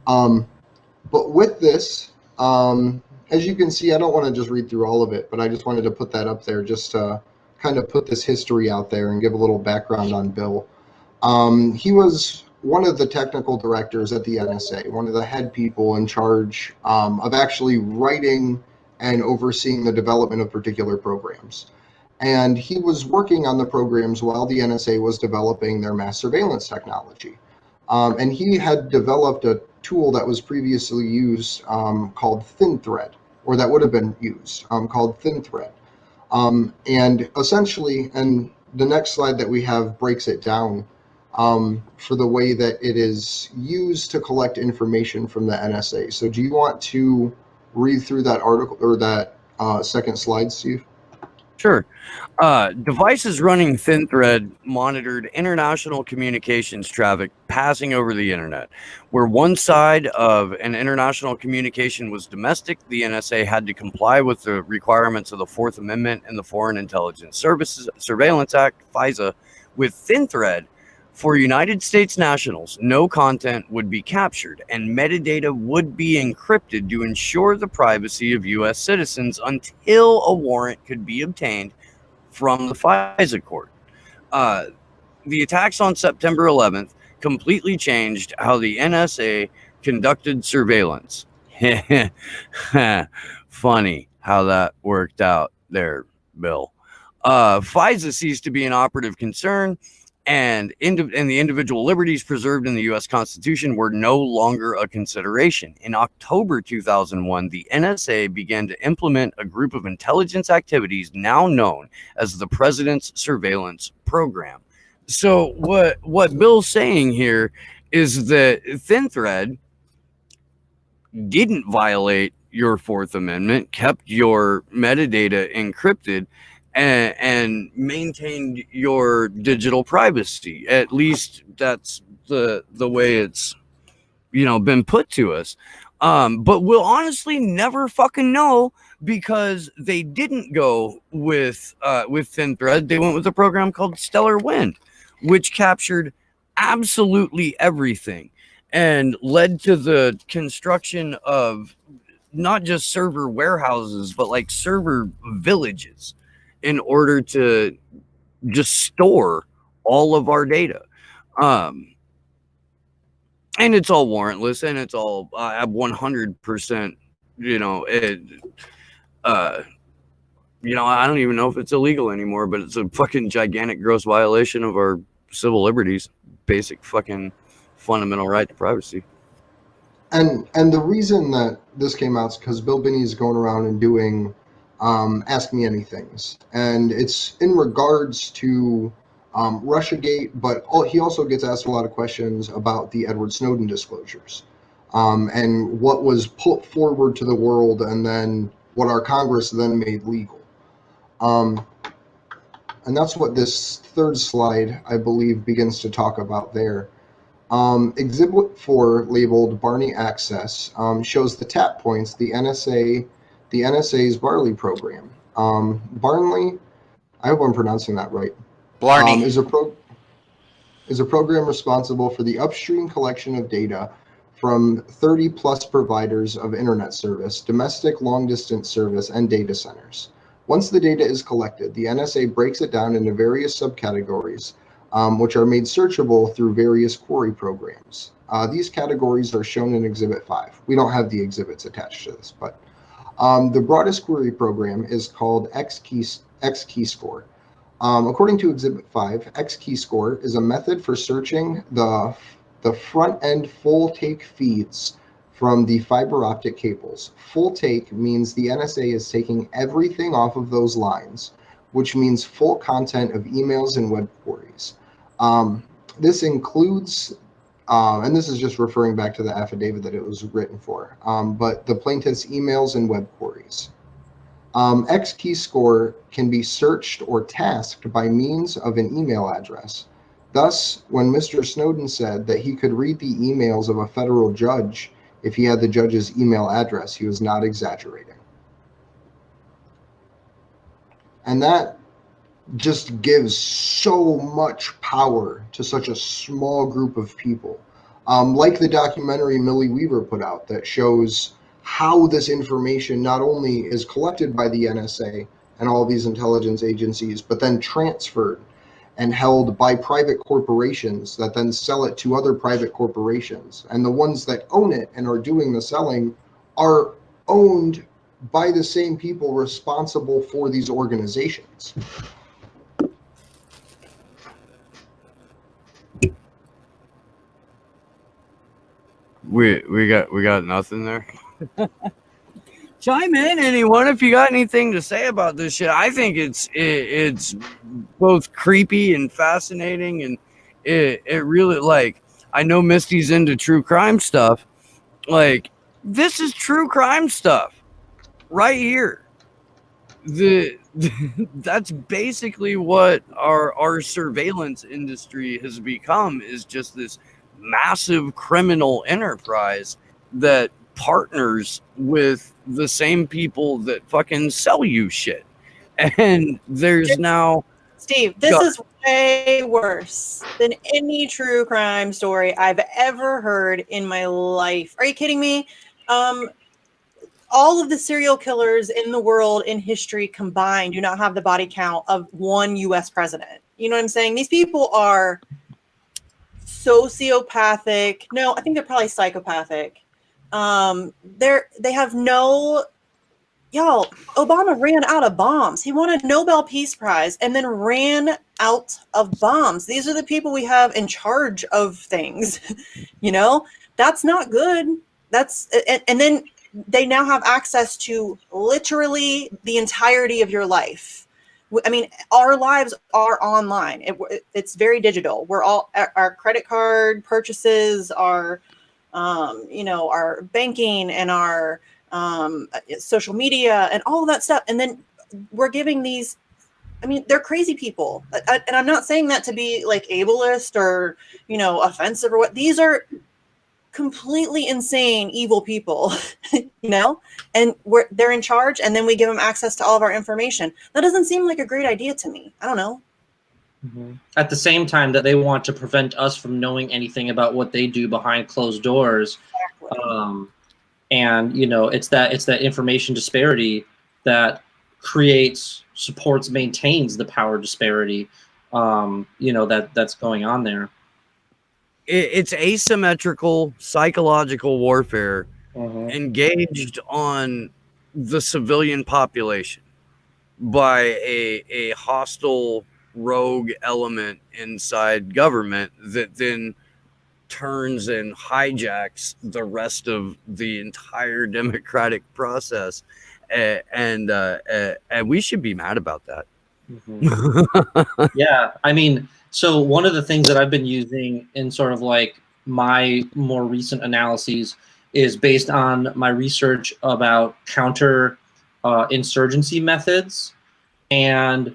But with this, as you can see, I don't want to just read through all of it, but I just wanted to put that up there just to kind of put this history out there and give a little background on Bill. He was one of the technical directors at the NSA, one of the head people in charge of actually writing and overseeing the development of particular programs. And he was working on the programs while the NSA was developing their mass surveillance technology. And he had developed a tool that was previously used called ThinThread, or that would have been used, called ThinThread. And essentially, and the next slide that we have breaks it down for the way that it is used to collect information from the NSA. So do you want to read through that article or that second slide, Steve? Sure. Devices running ThinThread monitored international communications traffic passing over the internet. Where one side of an international communication was domestic, the NSA had to comply with the requirements of the Fourth Amendment and the Foreign Intelligence Services Surveillance Act, FISA. With ThinThread, for United States nationals, no content would be captured and metadata would be encrypted to ensure the privacy of U.S. citizens until a warrant could be obtained from the FISA court. The attacks on September 11th completely changed how the NSA conducted surveillance. Funny how that worked out there, Bill. FISA ceased to be an operative concern, and the individual liberties preserved in the U.S. Constitution were no longer a consideration. In October 2001, the NSA began to implement a group of intelligence activities now known as the President's Surveillance Program. So what Bill's saying here is that ThinThread didn't violate your Fourth Amendment, kept your metadata encrypted, and maintained your digital privacy. At least that's the way it's been put to us. But we'll honestly never fucking know, because they didn't go with ThinThread. They went with a program called Stellar Wind, which captured absolutely everything and led to the construction of not just server warehouses, but like server villages, in order to just store all of our data. And it's all warrantless, and it's all 100%, I don't even know if it's illegal anymore, but it's a fucking gigantic gross violation of our civil liberties, basic fucking fundamental right to privacy. And the reason that this came out is because Bill Binney is going around and doing Ask Me Anythings, and it's in regards to Russiagate, but he also gets asked a lot of questions about the Edward Snowden disclosures and what was put forward to the world, and then what our Congress then made legal. And that's what this third slide, I believe, begins to talk about there. Exhibit 4, labeled Barney Access, shows the tap points the NSA's Barley program. Barnley, I hope I'm pronouncing that right. Blarney is a program responsible for the upstream collection of data from 30 plus providers of internet service, domestic long distance service, and data centers. Once the data is collected, the NSA breaks it down into various subcategories, which are made searchable through various query programs. These categories are shown in Exhibit 5. We don't have the exhibits attached to this, but the broadest query program is called XKeyscore. According to Exhibit 5, X-key score is a method for searching the front-end full-take feeds from the fiber optic cables. Full take means the NSA is taking everything off of those lines, which means full content of emails and web queries. This includes, and this is just referring back to the affidavit that it was written for, but the plaintiff's emails and web queries. X-key score can be searched or tasked by means of an email address. Thus, when Mr. Snowden said that he could read the emails of a federal judge if he had the judge's email address, he was not exaggerating. And that just gives so much power to such a small group of people. Like the documentary Millie Weaver put out that shows how this information not only is collected by the NSA and all these intelligence agencies, but then transferred and held by private corporations that then sell it to other private corporations. And the ones that own it and are doing the selling are owned by the same people responsible for these organizations. We got nothing there. Chime in, anyone, if you got anything to say about this shit. I think it's both creepy and fascinating, and it really, like, I know Misty's into true crime stuff. Like, this is true crime stuff right here. That's basically what our surveillance industry has become, is just this massive criminal enterprise that partners with the same people that fucking sell you shit. And there's now, Steve, this is way worse than any true crime story I've ever heard in my life. Are you kidding me? All of the serial killers in the world in history combined do not have the body count of one US president. You know what I'm saying? These people are sociopathic. No, I think they're probably psychopathic. They have no, y'all, Obama ran out of bombs. He won a Nobel Peace Prize and then ran out of bombs. These are the people we have in charge of things. You know, that's not good. And then they now have access to literally the entirety of your life. I mean, our lives are online. It's very digital. We're all, our credit card purchases, our our banking and our social media and all of that stuff. And then we're giving these, I mean, they're crazy people. And I'm not saying that to be like ableist or, offensive or what. These are completely insane, evil people, and they're in charge, and then we give them access to all of our information. That doesn't seem like a great idea to me. I don't know. Mm-hmm. At the same time that they want to prevent us from knowing anything about what they do behind closed doors. Exactly. And it's that information disparity that supports, maintains the power disparity, that's going on there. It's asymmetrical psychological warfare engaged on the civilian population by a hostile rogue element inside government that then turns and hijacks the rest of the entire democratic process, and we should be mad about that. Yeah, I mean, so one of the things that I've been using in sort of like my more recent analyses is based on my research about counter insurgency methods. And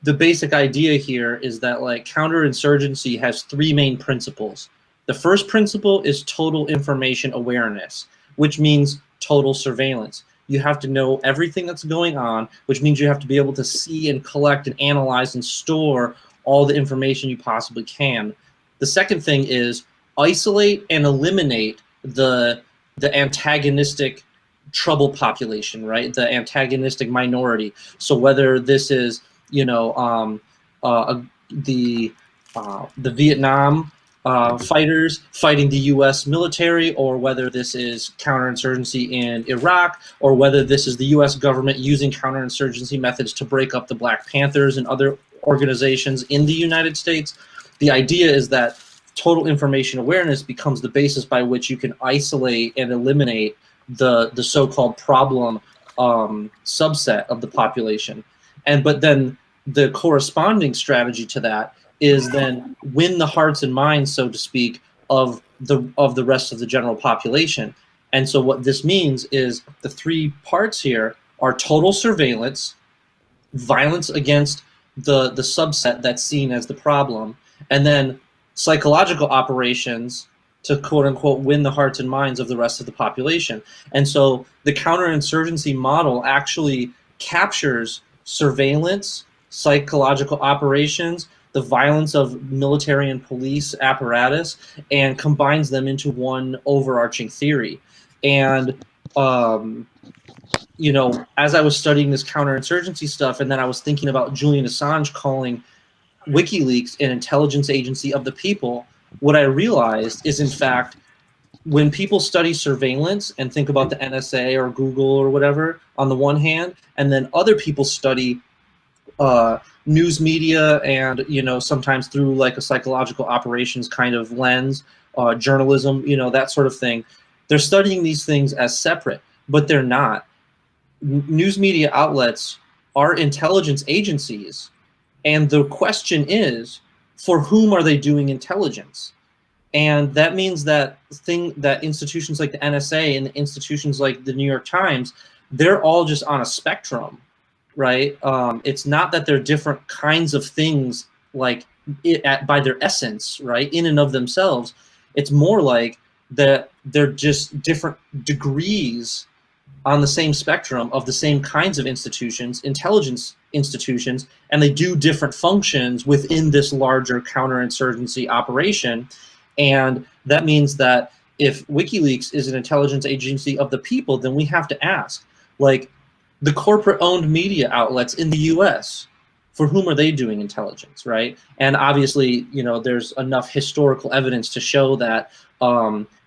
the basic idea here is that like counterinsurgency has three main principles. The first principle is total information awareness, which means total surveillance. You have to know everything that's going on, which means you have to be able to see and collect and analyze and store all the information you possibly can. The second thing is isolate and eliminate the antagonistic trouble population, right? The antagonistic minority. So whether this is, the Vietnam fighters fighting the U.S. military, or whether this is counterinsurgency in Iraq, or whether this is the U.S. government using counterinsurgency methods to break up the Black Panthers and other organizations in the United States. The idea is that total information awareness becomes the basis by which you can isolate and eliminate the so-called problem subset of the population. But then the corresponding strategy to that is then win the hearts and minds, so to speak, of the rest of the general population. And so what this means is the three parts here are total surveillance, violence against the subset that's seen as the problem, and then psychological operations to quote unquote win the hearts and minds of the rest of the population. And so the counterinsurgency model actually captures surveillance, psychological operations, the violence of military and police apparatus, and combines them into one overarching theory. And you know, as I was studying this counterinsurgency stuff, and then I was thinking about Julian Assange calling WikiLeaks an intelligence agency of the people, what I realized is, in fact, when people study surveillance and think about the NSA or Google or whatever on the one hand, and then other people study news media and, you know, sometimes through like a psychological operations kind of lens, journalism, you know, that sort of thing, they're studying these things as separate, but they're not. News media outlets are intelligence agencies, and the question is, for whom are they doing intelligence? And that means that institutions like the NSA and the institutions like the New York Times, they're all just on a spectrum, right? It's not that they're different kinds of things, like by their essence, right, in and of themselves. It's more like that they're just different degrees on the same spectrum of the same kinds of institutions, intelligence institutions, and they do different functions within this larger counterinsurgency operation. And that means that if WikiLeaks is an intelligence agency of the people, then we have to ask, like, the corporate-owned media outlets in the US, for whom are they doing intelligence, right? And obviously, you know, there's enough historical evidence to show that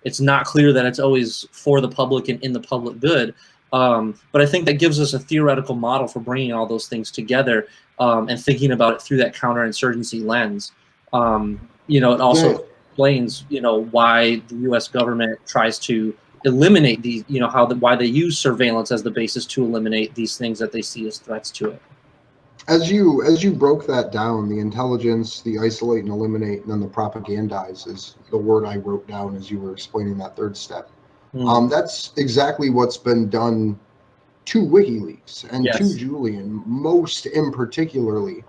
it's not clear that it's always for the public and in the public good. But I think that gives us a theoretical model for bringing all those things together and thinking about it through that counterinsurgency lens. You know, it also explains, you know, why the U.S. government tries to eliminate these, you know, why they use surveillance as the basis to eliminate these things that they see as threats to it. As you broke that down, the intelligence, the isolate and eliminate, and then the propagandize is the word I wrote down as you were explaining that third step. That's exactly what's been done to WikiLeaks and to Julian, most in particularly.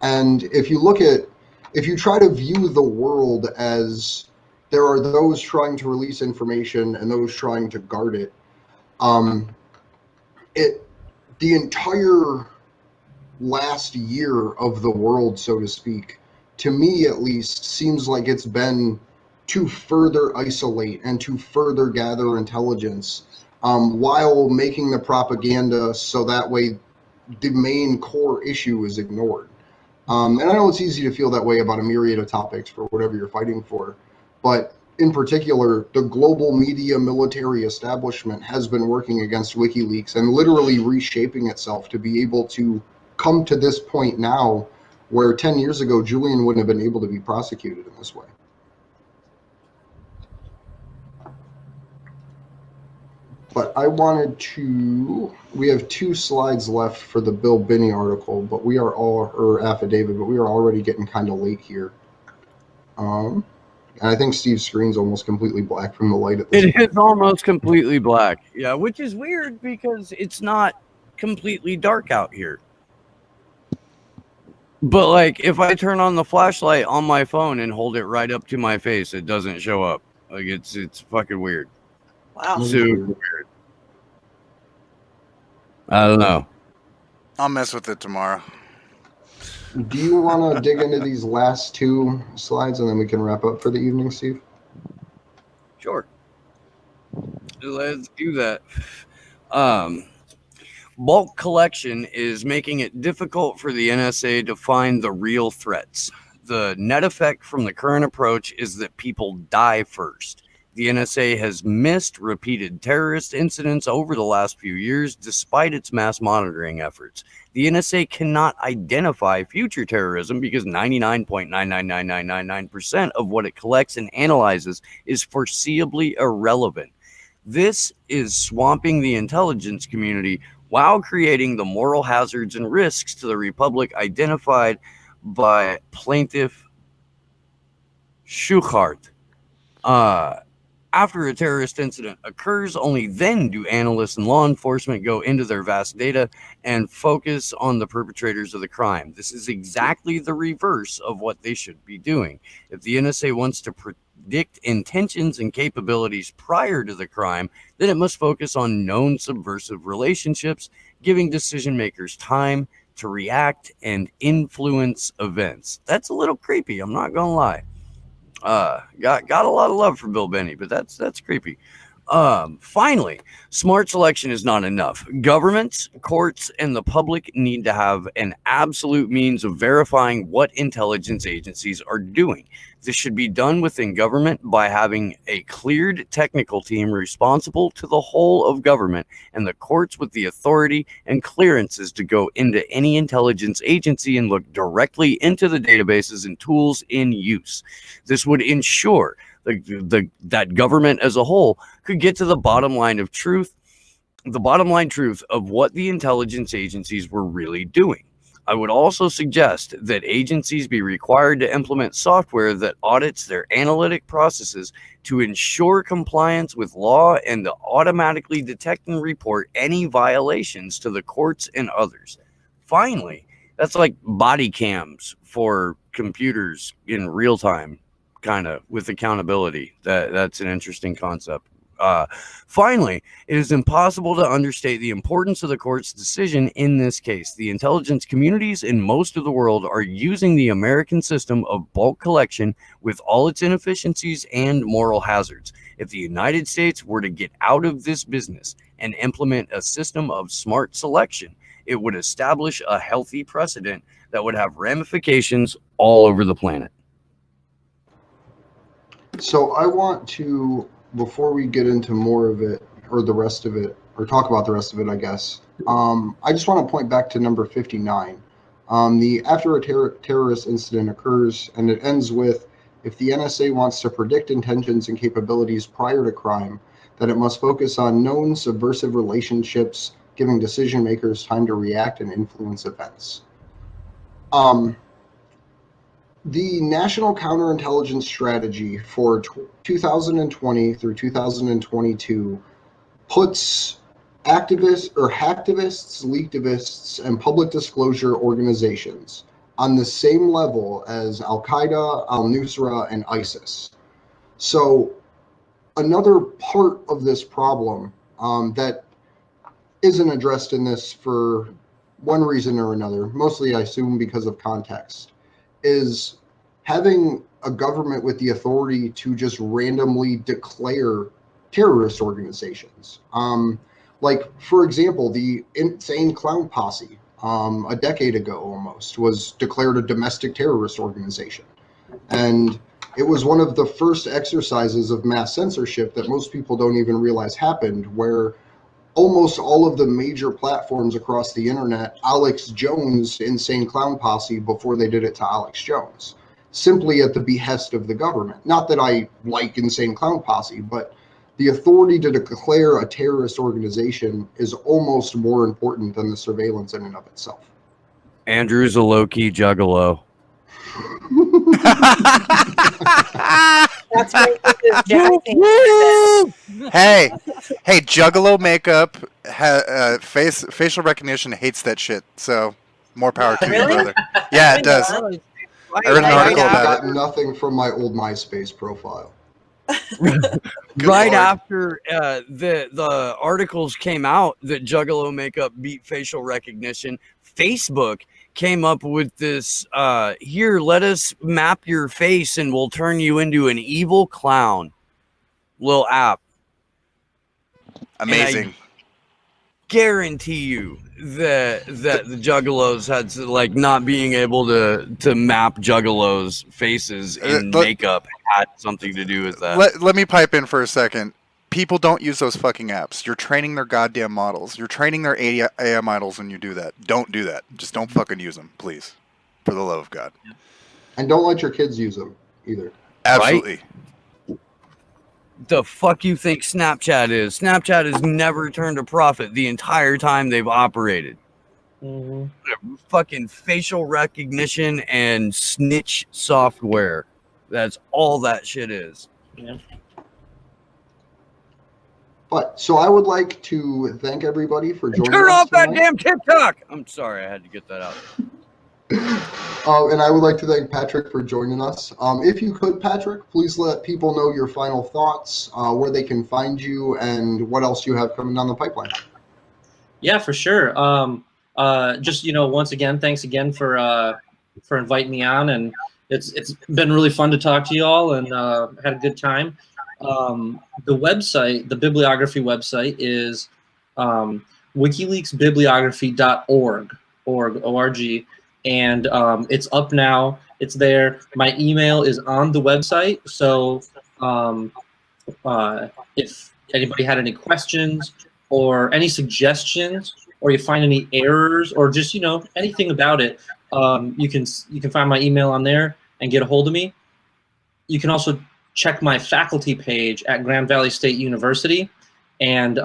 And if you try to view the world as there are those trying to release information and those trying to guard it, the entire last year of the world, so to speak, to me at least, seems like it's been to further isolate and to further gather intelligence while making the propaganda so that way the main core issue is ignored. And I know it's easy to feel that way about a myriad of topics for whatever you're fighting for, but in particular, the global media military establishment has been working against WikiLeaks and literally reshaping itself to be able to come to this point now where 10 years ago, Julian wouldn't have been able to be prosecuted in this way. But I wanted to, we have 2 slides left for the Bill Binney article, but we are affidavit, but we are already getting kind of late here. And I think Steve's screen's almost completely black from the light at this point. It is almost completely black. Yeah, which is weird because it's not completely dark out here. But like, if I turn on the flashlight on my phone and hold it right up to my face, it doesn't show up. Like, it's fucking weird. Wow. Super weird. I don't know. I'll mess with it tomorrow. Do you want to dig into these last 2 slides and then we can wrap up for the evening, Steve? Sure. Let's do that. Bulk collection is making it difficult for the NSA to find the real threats. The net effect from the current approach is that people die first. The NSA has missed repeated terrorist incidents over the last few years despite its mass monitoring efforts. The NSA cannot identify future terrorism because 99.999999% of what it collects and analyzes is foreseeably irrelevant. This is swamping the intelligence community while creating the moral hazards and risks to the Republic identified by plaintiff Schuchart. After a terrorist incident occurs, only then do analysts and law enforcement go into their vast data and focus on the perpetrators of the crime. This is exactly the reverse of what they should be doing. If the NSA wants to predict intentions and capabilities prior to the crime, then it must focus on known subversive relationships, giving decision makers time to react and influence events. That's a little creepy, I'm not gonna lie. Got a lot of love for Bill Benny, but that's creepy. Finally, smart selection is not enough. Governments, courts, and the public need to have an absolute means of verifying what intelligence agencies are doing. This should be done within government by having a cleared technical team responsible to the whole of government, and the courts with the authority and clearances to go into any intelligence agency and look directly into the databases and tools in use. This would ensure that government as a whole could get to the bottom line truth of what the intelligence agencies were really doing. I would also suggest that agencies be required to implement software that audits their analytic processes to ensure compliance with law and to automatically detect and report any violations to the courts and others. Finally, that's like body cams for computers in real time, kind of with accountability. That's an interesting concept. Finally, it is impossible to understate the importance of the court's decision in this case. The intelligence communities in most of the world are using the American system of bulk collection with all its inefficiencies and moral hazards. If the United States were to get out of this business and implement a system of smart selection, it would establish a healthy precedent that would have ramifications all over the planet. So I want to, before we get into more of it, or the rest of it, or talk about the rest of it, I guess, I just want to point back to number 59. After a terrorist incident occurs, and it ends with, if the NSA wants to predict intentions and capabilities prior to crime, that it must focus on known subversive relationships, giving decision makers time to react and influence events. The National Counterintelligence Strategy for 2020 through 2022 puts activists or hacktivists, leaktivists, and public disclosure organizations on the same level as Al-Qaeda, Al-Nusra, and ISIS. So another part of this problem that isn't addressed in this for one reason or another, mostly I assume because of context, is having a government with the authority to just randomly declare terrorist organizations. Like, for example, the Insane Clown Posse a decade ago almost was declared a domestic terrorist organization. And it was one of the first exercises of mass censorship that most people don't even realize happened, where almost all of the major platforms across the internet, Alex Jones Insane Clown Posse before they did it to Alex Jones, simply at the behest of the government. Not that I like Insane Clown Posse, but the authority to declare a terrorist organization is almost more important than the surveillance in and of itself. Andrew's a low-key juggalo. That's what Hey, Juggalo makeup, facial recognition hates that shit. So more power to you, Really? brother. Yeah, it does. I read an article I about got it. nothing from my old MySpace profile. Right Lord. after the articles came out that Juggalo makeup beat facial recognition, Facebook came up with this, here, let us map your face and we'll turn you into an evil clown little app. Amazing. guarantee you that the Juggalos had to, like, not being able to map Juggalos' faces in makeup had something to do with that. Let me pipe in for a second. People don't use those fucking apps. You're training their goddamn models. You're training their AI models when you do that. Don't do that. Just don't fucking use them, please. For the love of God. And don't let your kids use them either. Absolutely. Right? The fuck you think Snapchat is? Snapchat has never turned a profit the entire time they've operated. Mm-hmm. Fucking facial recognition and snitch software. That's all that shit is. Yeah. But so I would like to thank everybody for joining Turn us off that tonight. damn TikTok. I'm sorry, I had to get that out. And I would like to thank Patrick for joining us. If you could, Patrick, please let people know your final thoughts, where they can find you, and what else you have coming down the pipeline. Yeah, for sure. Just once again, thanks again for inviting me on, and it's been really fun to talk to you all, and had a good time. The website, the bibliography website, is WikiLeaksBibliography.org, org, and it's up now. It's there. My email is on the website, so if anybody had any questions or any suggestions, or you find any errors, or just anything about it, you can find my email on there and get a hold of me. You can also check my faculty page at Grand Valley State University, and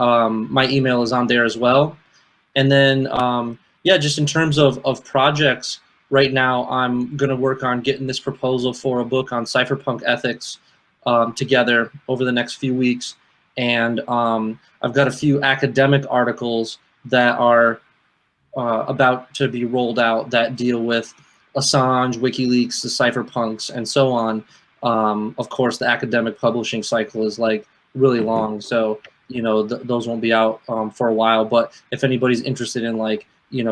my email is on there as well. And then just in terms of projects, right now I'm going to work on getting this proposal for a book on cypherpunk ethics together over the next few weeks. And I've got a few academic articles that are about to be rolled out that deal with Assange, WikiLeaks, the cypherpunks, and so on. Of course, the academic publishing cycle is like really long, so those won't be out for a while. But if anybody's interested in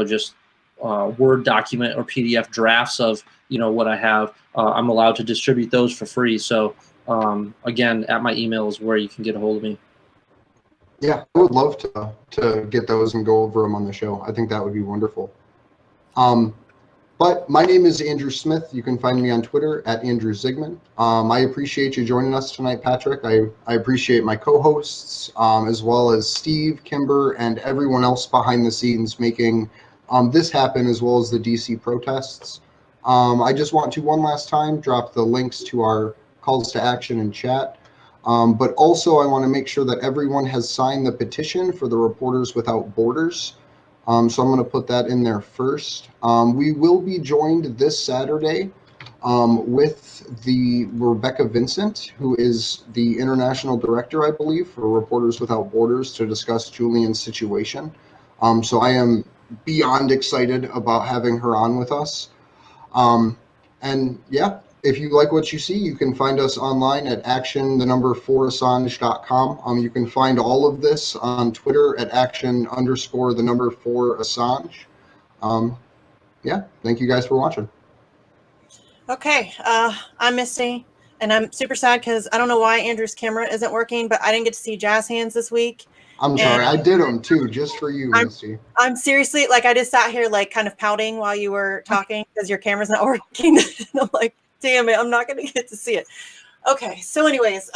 just Word document or PDF drafts of what I have, I'm allowed to distribute those for free. So again, at my email is where you can get a hold of me. Yeah, I would love to get those and go over them on the show. I think that would be wonderful. But my name is Andrew Smith. You can find me on Twitter at Andrew Zigman. I appreciate you joining us tonight, Patrick. I appreciate my co-hosts, as well as Steve, Kimber, and everyone else behind the scenes making this happen, as well as the DC protests. I just want to one last time drop the links to our calls to action in chat. But also I want to make sure that everyone has signed the petition for the Reporters Without Borders. So I'm going to put that in there first. We will be joined this Saturday with the Rebecca Vincent, who is the international director, I believe, for Reporters Without Borders, to discuss Julian's situation. So I am beyond excited about having her on with us. And yeah, if you like what you see, you can find us online at action4assange.com. You can find all of this on Twitter at action_4assange. Yeah, thank you guys for watching. Okay, I'm Misty, and I'm super sad because I don't know why Andrew's camera isn't working, but I didn't get to see Jazz Hands this week. I'm sorry, I did them too, just for you, Misty. I'm seriously, I just sat here kind of pouting while you were talking because your camera's not working. I'm like, damn it, I'm not going to get to see it. Okay, so anyways,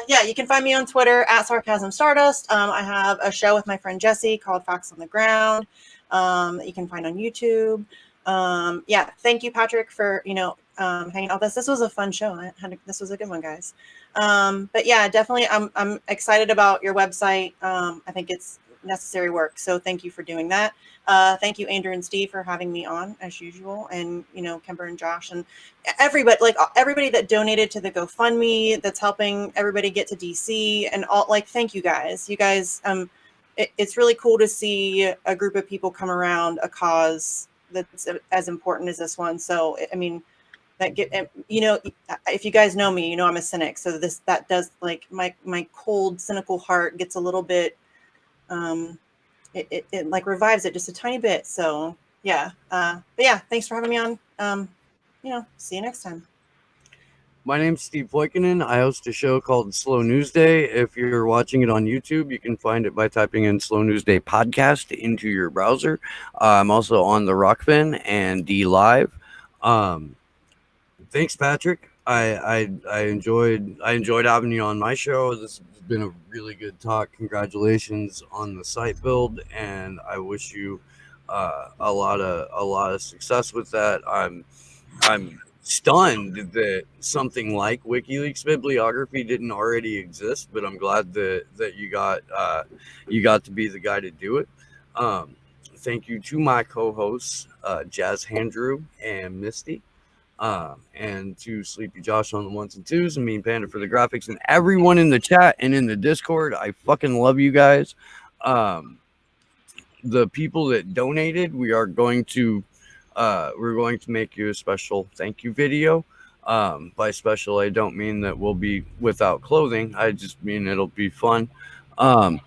yeah, you can find me on Twitter at Sarcasm Stardust. I have a show with my friend Jesse called Facts on the Ground that you can find on YouTube. Yeah, thank you, Patrick, for hanging out with us. This was a fun show. This was a good one, guys. But yeah, definitely, I'm excited about your website. I think it's necessary work, so thank you for doing that. Thank you, Andrew and Steve, for having me on as usual, and Kimber and Josh and everybody that donated to the GoFundMe that's helping everybody get to DC and all. Thank you guys. You guys, it's really cool to see a group of people come around a cause that's as important as this one. So I mean, if you guys know me, I'm a cynic. So that does my cold, cynical heart gets a little bit. It revives it just a tiny bit. So yeah. But yeah, thanks for having me on. See you next time. My name's Steve Poikinen. I host a show called Slow News Day. If you're watching it on YouTube, you can find it by typing in Slow News Day podcast into your browser. I'm also on the Rockfin and D Live. Thanks, Patrick. I enjoyed having you on my show. This has been a really good talk. Congratulations on the site build, and I wish you a lot of success with that. I'm stunned that something like WikiLeaks bibliography didn't already exist, but I'm glad that you got to be the guy to do it. Thank you to my co-hosts, Jazz Handrew and Misty, and to Sleepy Josh on the ones and twos, and Mean Panda for the graphics, and everyone in the chat and in the Discord. I fucking love you guys. The people that donated, we're going to make you a special thank you video. By special, I don't mean that we'll be without clothing. I just mean it'll be fun. The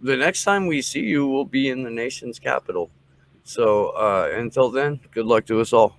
next time we see you will be in the nation's capital. So until then, good luck to us all.